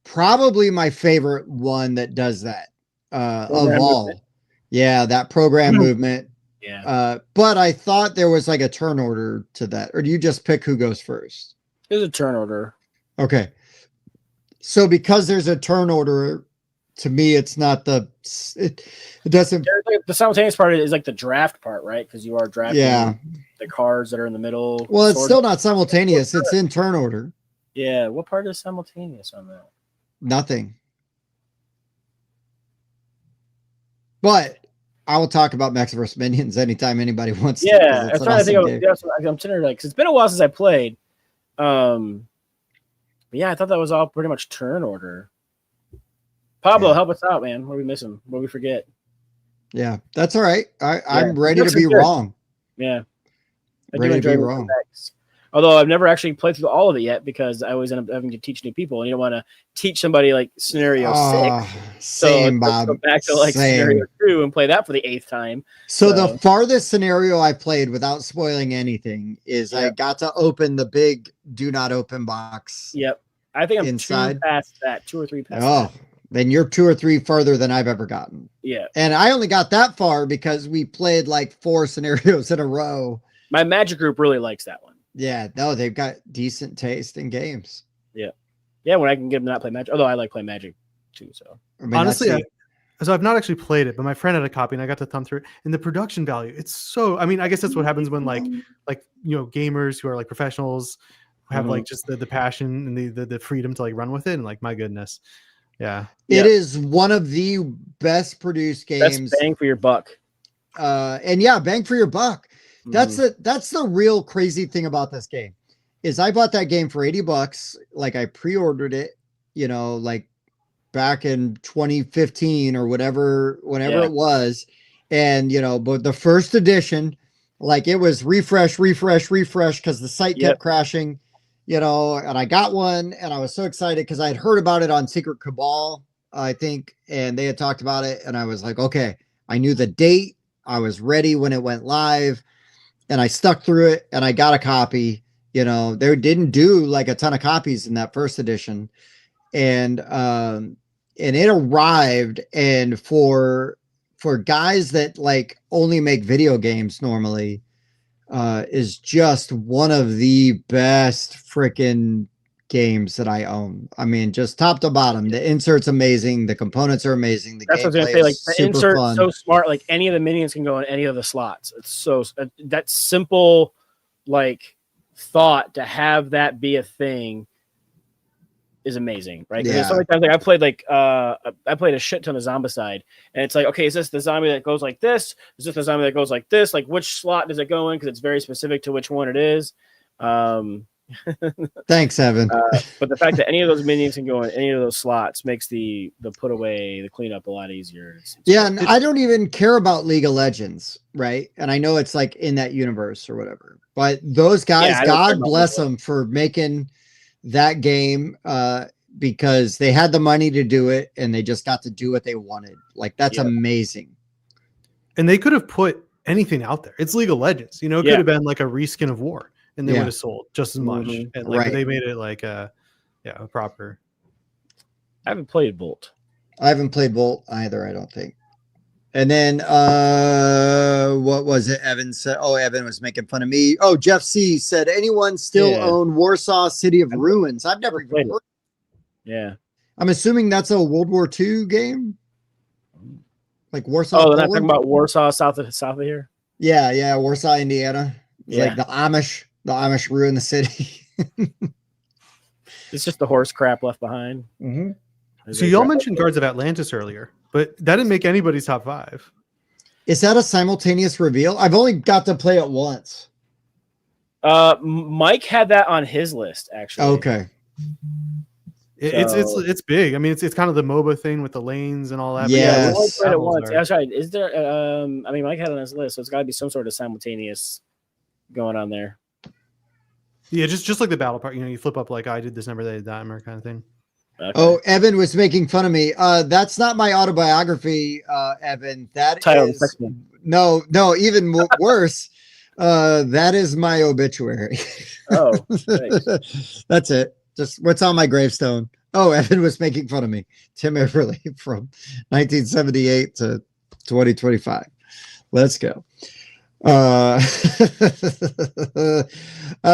Probably my favorite one that does that of all. Movement. Yeah, that program movement. Yeah, But I thought there was like a turn order to that. Or do you just pick who goes first? there's a turn order. Okay. So because there's a turn order, to me, it's not it doesn't. The simultaneous part is like the draft part, right? Because you are drafting the cards that are in the middle. Well, it's still not simultaneous. It's in turn order. Yeah. What part is simultaneous on that? Nothing. But I will talk about Mechs vs. Minions anytime anybody wants to. Yeah, I'm trying to think of. I'm sitting there like, 'cause it's been a while since I played. But yeah, I thought that was all pretty much turn order. Pablo, help us out, man. What are we missing? What we forget? Yeah, that's all right. I'm ready to be wrong. Yeah, I ready do enjoy to be wrong. Although I've never actually played through all of it yet because I always end up having to teach new people, and you don't want to teach somebody like scenario 6. Same, Bob. Go back to like scenario 2 and play that for the 8th time. So the farthest scenario I played without spoiling anything is I got to open the big do not open box. Yep. I think I'm inside. 2 past that, 2 or 3 past that. Then you're 2 or 3 farther than I've ever gotten. Yeah. And I only got that far because we played like 4 scenarios in a row. My Magic group really likes that one. Yeah, no, they've got decent taste in games. Yeah. Yeah, when I can get them to not play Magic. Although I like playing Magic too, so. Honestly, so I've not actually played it, but my friend had a copy and I got to thumb through it. And the production value, it's so, I mean, I guess that's what happens when like gamers who are like professionals have like just the passion and the freedom to like run with it. And like, my goodness. Yeah. It is one of the best produced games. Best bang for your buck. And yeah, bang for your buck. That's the real crazy thing about this game is I bought that game for $80. Like I pre-ordered it, like back in 2015 or whatever, whenever it was. And, but the first edition, like it was refresh, because the site kept crashing, and I got one and I was so excited because I had heard about it on Secret Cabal, I think, and they had talked about it. And I was like, okay, I knew the date. I was ready when it went live. And I stuck through it and I got a copy. They didn't do like a ton of copies in that first edition. And it arrived, and for guys that like only make video games normally, is just one of the best freaking games that I own. I mean, just top to bottom. The insert's amazing. The components are amazing. The That's what I was gameplay gonna say. Like is the super insert's fun. so smart. Like any of the minions can go in any of the slots. It's so that simple, like thought to have that be a thing is amazing, right? There's so many times like I played a shit ton of Zombicide, and it's like, okay, is this the zombie that goes like this? Is this the zombie that goes like this? Like which slot does it go in? Because it's very specific to which one it is. Thanks, Evan. But the fact that any of those minions can go in any of those slots makes the put away, the cleanup a lot easier. And I don't even care about League of Legends, right? And I know it's like in that universe or whatever, but those guys, God bless them for making that game, because they had the money to do it and they just got to do what they wanted. Like that's amazing. And they could have put anything out there. It's League of Legends, it could have been like a reskin of War. And they would have sold just as much. And like they made it like a proper. I haven't played Volt. I haven't played Volt either, I don't think. And then what was it? Evan said, oh, Evan was making fun of me. Oh, Jeff C said, anyone still own Warsaw City of Ruins? I've never even played it. heard. Yeah. I'm assuming that's a World War II game. Like Warsaw. Oh, they're not talking about Warsaw south of here? Yeah, Warsaw, Indiana. It's Yeah. like the Amish ruin the city. It's just the horse crap left behind. Mm-hmm. So y'all mentioned Guards of Atlantis earlier, but that didn't make anybody's top 5. Is that a simultaneous reveal? I've only got to play it once. Mike had that on his list, actually. Okay. It's big. I mean, it's kind of the MOBA thing with the lanes and all that. Yeah, we only played it once. That's right. Is there? I mean, Mike had it on his list, so it's got to be some sort of simultaneous going on there. Yeah, just like the battle part. You flip up like I did this number, they did that number kind of thing. Okay. Oh, Evan was making fun of me. That's not my autobiography, Evan. That Title is no, even worse. That is my obituary. Oh, nice. That's it. Just what's on my gravestone. Oh, Evan was making fun of me. Tim Everly from 1978 to 2025. Let's go.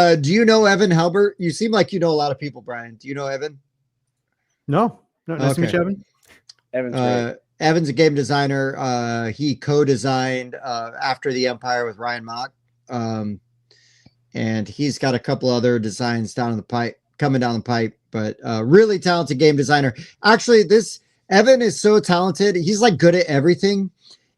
Do you know Evan Halbert? You seem like you know a lot of people, Brian. Do you know Evan? No. Nice to meet you, Evan. Evan's a game designer. He co-designed After the Empire with Ryan Mock. And he's got a couple other designs coming down the pipe, but really talented game designer. Actually, Evan is so talented. He's like good at everything.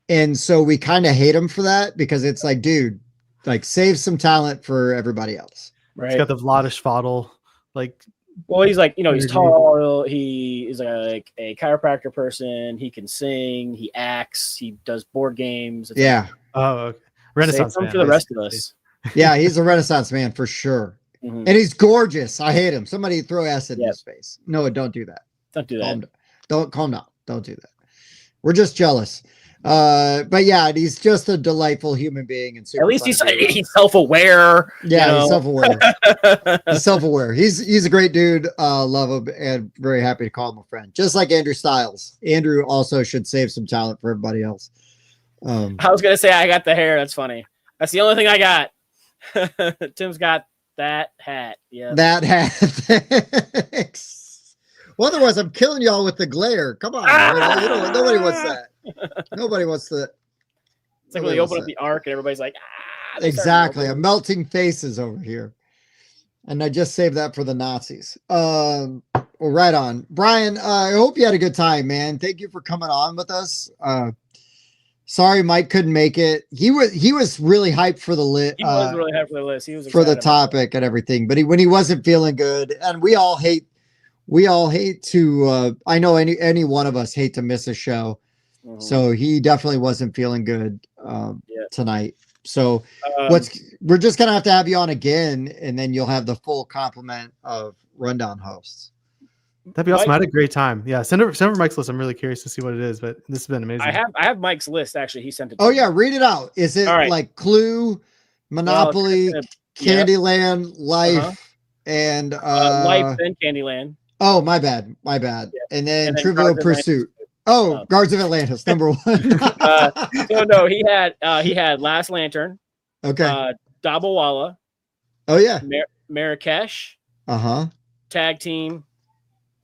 And so we kind of hate him for that because it's like, dude, like save some talent for everybody else. Right. He's got the Vladish Fadl, like. Well, he's like, he's tall. He is like a chiropractor person. He can sing. He acts. He does board games. It's Yeah. Oh, okay. Renaissance man. For the rest of us. Yeah, he's a Renaissance man for sure. Mm-hmm. And he's gorgeous. I hate him. Somebody throw acid in his face. No, don't do that. Don't do that. Calm down. Don't do that. We're just jealous. But yeah, he's just a delightful human being, and at least he's self-aware. Yeah, he's self-aware. He's self-aware. He's a great dude. Love him, and very happy to call him a friend. Just like Andrew Styles. Andrew also should save some talent for everybody else. I was gonna say I got the hair. That's funny. That's the only thing I got. Tim's got that hat. Yeah, that hat. Thanks. Well, otherwise, I'm killing y'all with the glare. Come on, nobody wants that. Nobody wants to. It's like when they open up the ark and everybody's like, exactly. I'm melting faces over here. And I just saved that for the Nazis. Well, right on. Brian, I hope you had a good time, man. Thank you for coming on with us. Sorry Mike couldn't make it. He was really hyped for the list. He was really hyped for the list. He was for the topic and everything. But when he wasn't feeling good, and we all hate to I know any one of us hate to miss a show. Mm-hmm. So he definitely wasn't feeling good tonight. So we're just gonna have to have you on again, and then you'll have the full complement of Rundown hosts. That'd be awesome. I had a great time. Yeah, send over Mike's list. I'm really curious to see what it is, but this has been amazing. I have Mike's list actually. He sent it. Oh yeah, read it out. Is it like Clue, Monopoly, Candyland, Life, and Life and Candyland? Oh, my bad. Yeah. And then Trivial Pursuit. Oh, Guards of Atlantis, number 1. No, he had Last Lantern. Okay. Dabawala. Oh yeah. Marrakesh. Tag Team,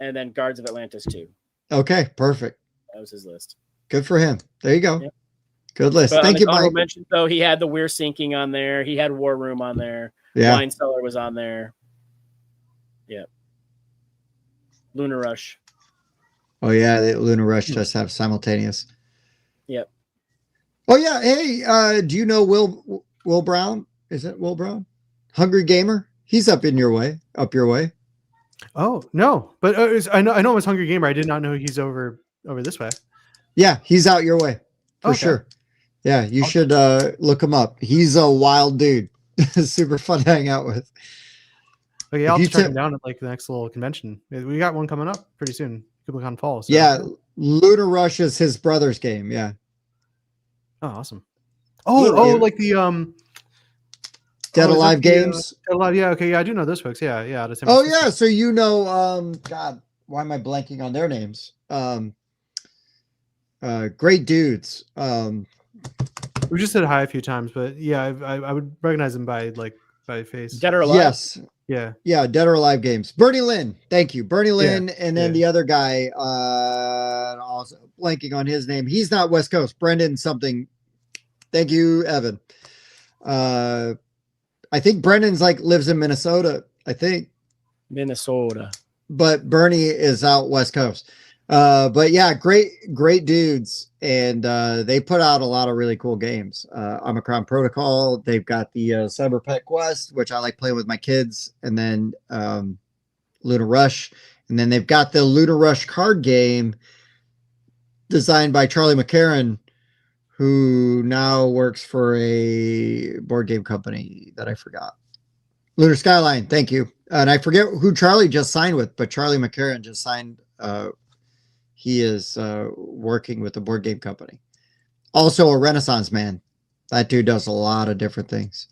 and then Guards of Atlantis 2. Okay, perfect. That was his list. Good for him. There you go. Yeah. Good list. But Thank you, Mike. Mentioned, though, he had the We're Sinking on there. He had War Room on there. Yeah. Wine Cellar was on there. Yeah. Lunar Rush. Oh yeah, the Lunar Rush does have Simultaneous. Yep. Oh yeah. Hey, do you know Will Brown? Is it Will Brown? Hungry Gamer. He's up your way. Oh no, but I know it was Hungry Gamer. I did not know he's over this way. Yeah, he's out your way for sure. Yeah, you should look him up. He's a wild dude. Super fun to hang out with. Okay, I'll track him down at like the next little convention. We got one coming up pretty soon. KublaiKhan Fall. So. Yeah, Lunar Rush is his brother's game. Yeah. Oh, awesome. Oh, like the Dead Oh, is that Alive the, Games. Dead Alive, yeah, okay, yeah, I do know those folks. Yeah, yeah, out of San Oh Francisco. yeah, so you know, God, why am I blanking on their names? Great dudes. We just said hi a few times, but yeah, I would recognize them by face. Dead or Alive? Yes, Yeah. yeah, Dead or Alive Games. Bernie Lynn, thank you, Bernie Yeah, Lynn, and then yeah. the other guy, also blanking on his name. He's not West Coast. Brendan something. Thank you, Evan. I think Brendan's like lives in Minnesota. I think. Minnesota. But Bernie is out West Coast. But yeah, great dudes, and they put out a lot of really cool games. Omicron Protocol. They've got the Cyber Pet Quest, which I like playing with my kids, and then Lunar Rush, and then they've got the Lunar Rush card game designed by Charlie McCarran, who now works for a board game company that I forgot. Lunar Skyline, thank you. And I forget who Charlie just signed with, but Charlie McCarran just signed. He is working with a board game company. Also a Renaissance man. That dude does a lot of different things.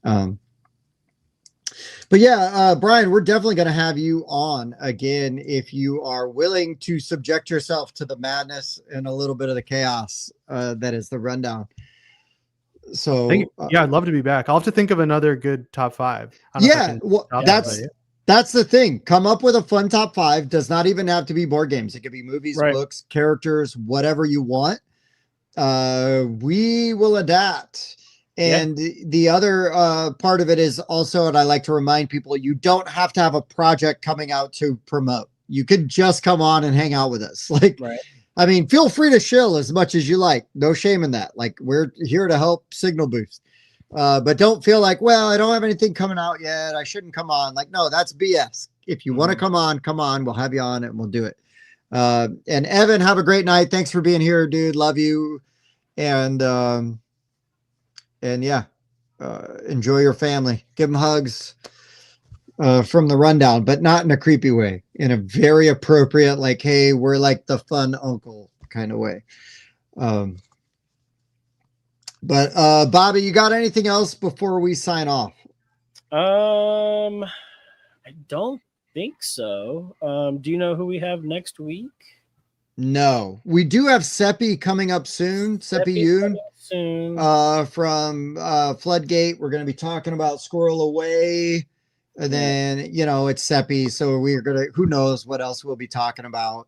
But yeah, Brian, we're definitely going to have you on again if you are willing to subject yourself to the madness and a little bit of the chaos that is the rundown. So yeah, I'd love to be back. I'll have to think of another good top 5. I don't know if I yeah, can well, top that's the thing. Come up with a fun top 5. Does not even have to be board games. It could be movies, Right. books, characters, whatever you want. We will adapt. And the other part of it is also, and I like to remind people, you don't have to have a project coming out to promote. You could just come on and hang out with us. Like, Right. I mean, feel free to shill as much as you like. No shame in that. Like, we're here to help signal boost. But don't feel like, well, I don't have anything coming out yet. I shouldn't come on. Like, no, that's BS. If you want to come on. We'll have you on and we'll do it. And Evan, have a great night. Thanks for being here, dude. Love you. And yeah, enjoy your family. Give them hugs from the rundown, but not in a creepy way, in a very appropriate, like, hey, we're like the fun uncle kind of way. But Bobby, you got anything else before we sign off? I don't think so. Do you know who we have next week? No, we do have Seppi coming up soon. Seppi Yoon from Floodgate. We're going to be talking about Squirrel Away. And then, you know, it's Seppi. So we're going to, who knows what else we'll be talking about.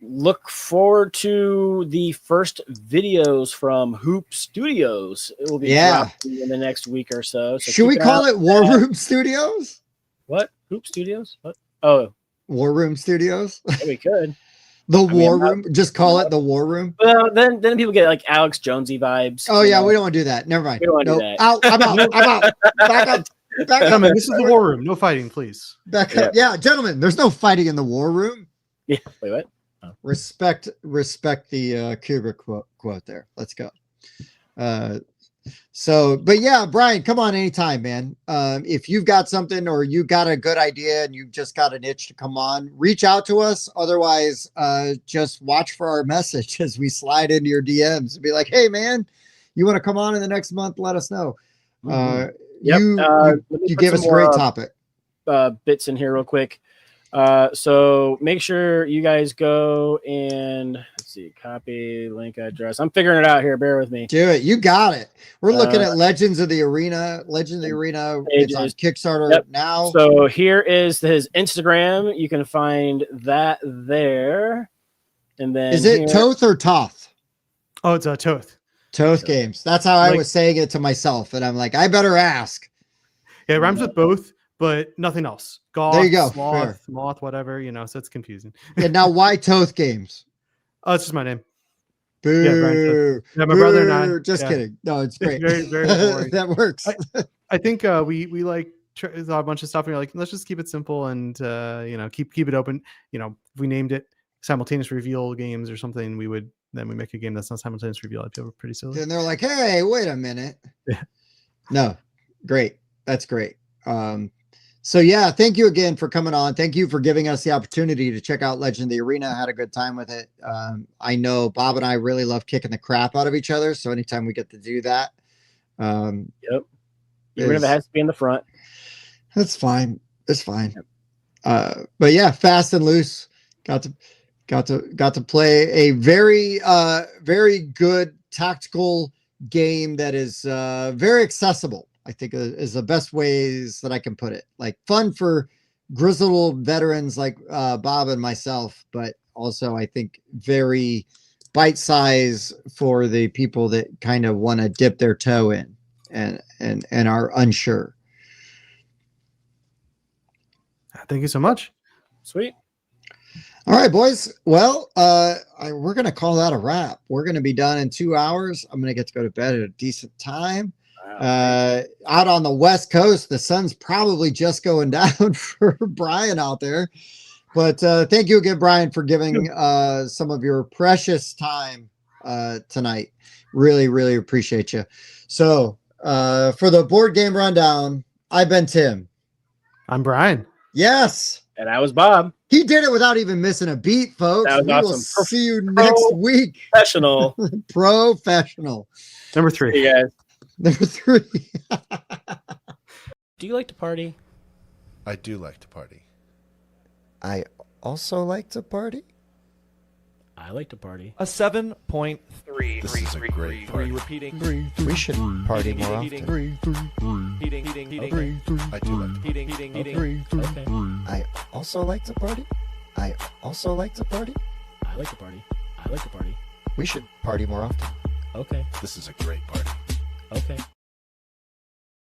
Look forward to the first videos from Hoop Studios. It will be dropping in the next week or so. Should we call it War Room Studios? What? Hoop Studios? What? Oh. War Room Studios? Yeah, we could. War Room? Just call it the War Room? Well, then people get like Alex Jonesy vibes. Oh, yeah, we don't want to do that. Never mind. We don't want to do that. Out. I'm out. I'm out. Back up. Back up. Gentlemen, this is the War Room. No fighting, please. Back up. Yeah, gentlemen, there's no fighting in the War Room. Yeah. Wait, what? Oh. Respect the Kubrick quote there. Let's go. But yeah, Brian, come on anytime, man. If you've got something or you got a good idea and you've just got an itch to come on, reach out to us. Otherwise, just watch for our message as we slide into your DMs and be like, hey, man, you want to come on in the next month? Let us know. You gave us a great topic. Bits in here real quick. So make sure you guys go and let's see, copy link address. I'm figuring it out here. Bear with me. Do it. You got it. We're looking at Legends of the Arena. Legends of the Arena. It's on Kickstarter now. So here is his Instagram. You can find that there. And then is it Toth or Toth? Oh, it's a Toth. Toth Games. That's how I was saying it to myself. And I'm like, I better ask. Yeah, it rhymes with both, but nothing else. Goth, there you go. Sloth, moth, whatever, you know, so it's confusing. And now why Toth Games? Oh, it's just my name. Boo. Yeah, my brother and I. Just kidding. No, it's great. Very, very boring. That works. I think we like a bunch of stuff and you're like, let's just keep it simple and you know, keep it open. You know, if we named it Simultaneous Reveal Games or something, we make a game that's not Simultaneous Reveal. I feel pretty silly. And they're like, hey, wait a minute. Yeah. No, great. That's great. So yeah, thank you again for coming on. Thank you for giving us the opportunity to check out Legend of the Arena. I had a good time with it. I know Bob and I really love kicking the crap out of each other. So anytime we get to do that, Yep. Even if is- it has to be in the front. That's fine. It's fine. But yeah, fast and loose. Got to play a very very good tactical game that is very accessible. I think is the best ways that I can put it. Like fun for grizzled old veterans like Bob and myself, but also I think very bite size for the people that kind of want to dip their toe in and are unsure. Thank you so much. Sweet. All right, boys. Well, we're going to call that a wrap. We're going to be done in 2 hours. I'm going to get to go to bed at a decent time. Wow. Out on the West Coast, the sun's probably just going down for Brian out there. But thank you again, Brian, for giving some of your precious time tonight. Really, really appreciate you. So for the board game rundown, I've been Tim. I'm Brian. Yes. And I was Bob. He did it without even missing a beat, folks. That was We will awesome. see you next week. Professional. Professional. Number 3. See you guys. Number 3. Do you like to party? I do like to party. I also like to party. I like to party. A 7.3. This is a great party. Repeating. We should party more often. Heating. I do like to party. Okay. I also like to party. I also like to party. I like to party. I like to party. We should party more often. Okay. This is a great party. Okay.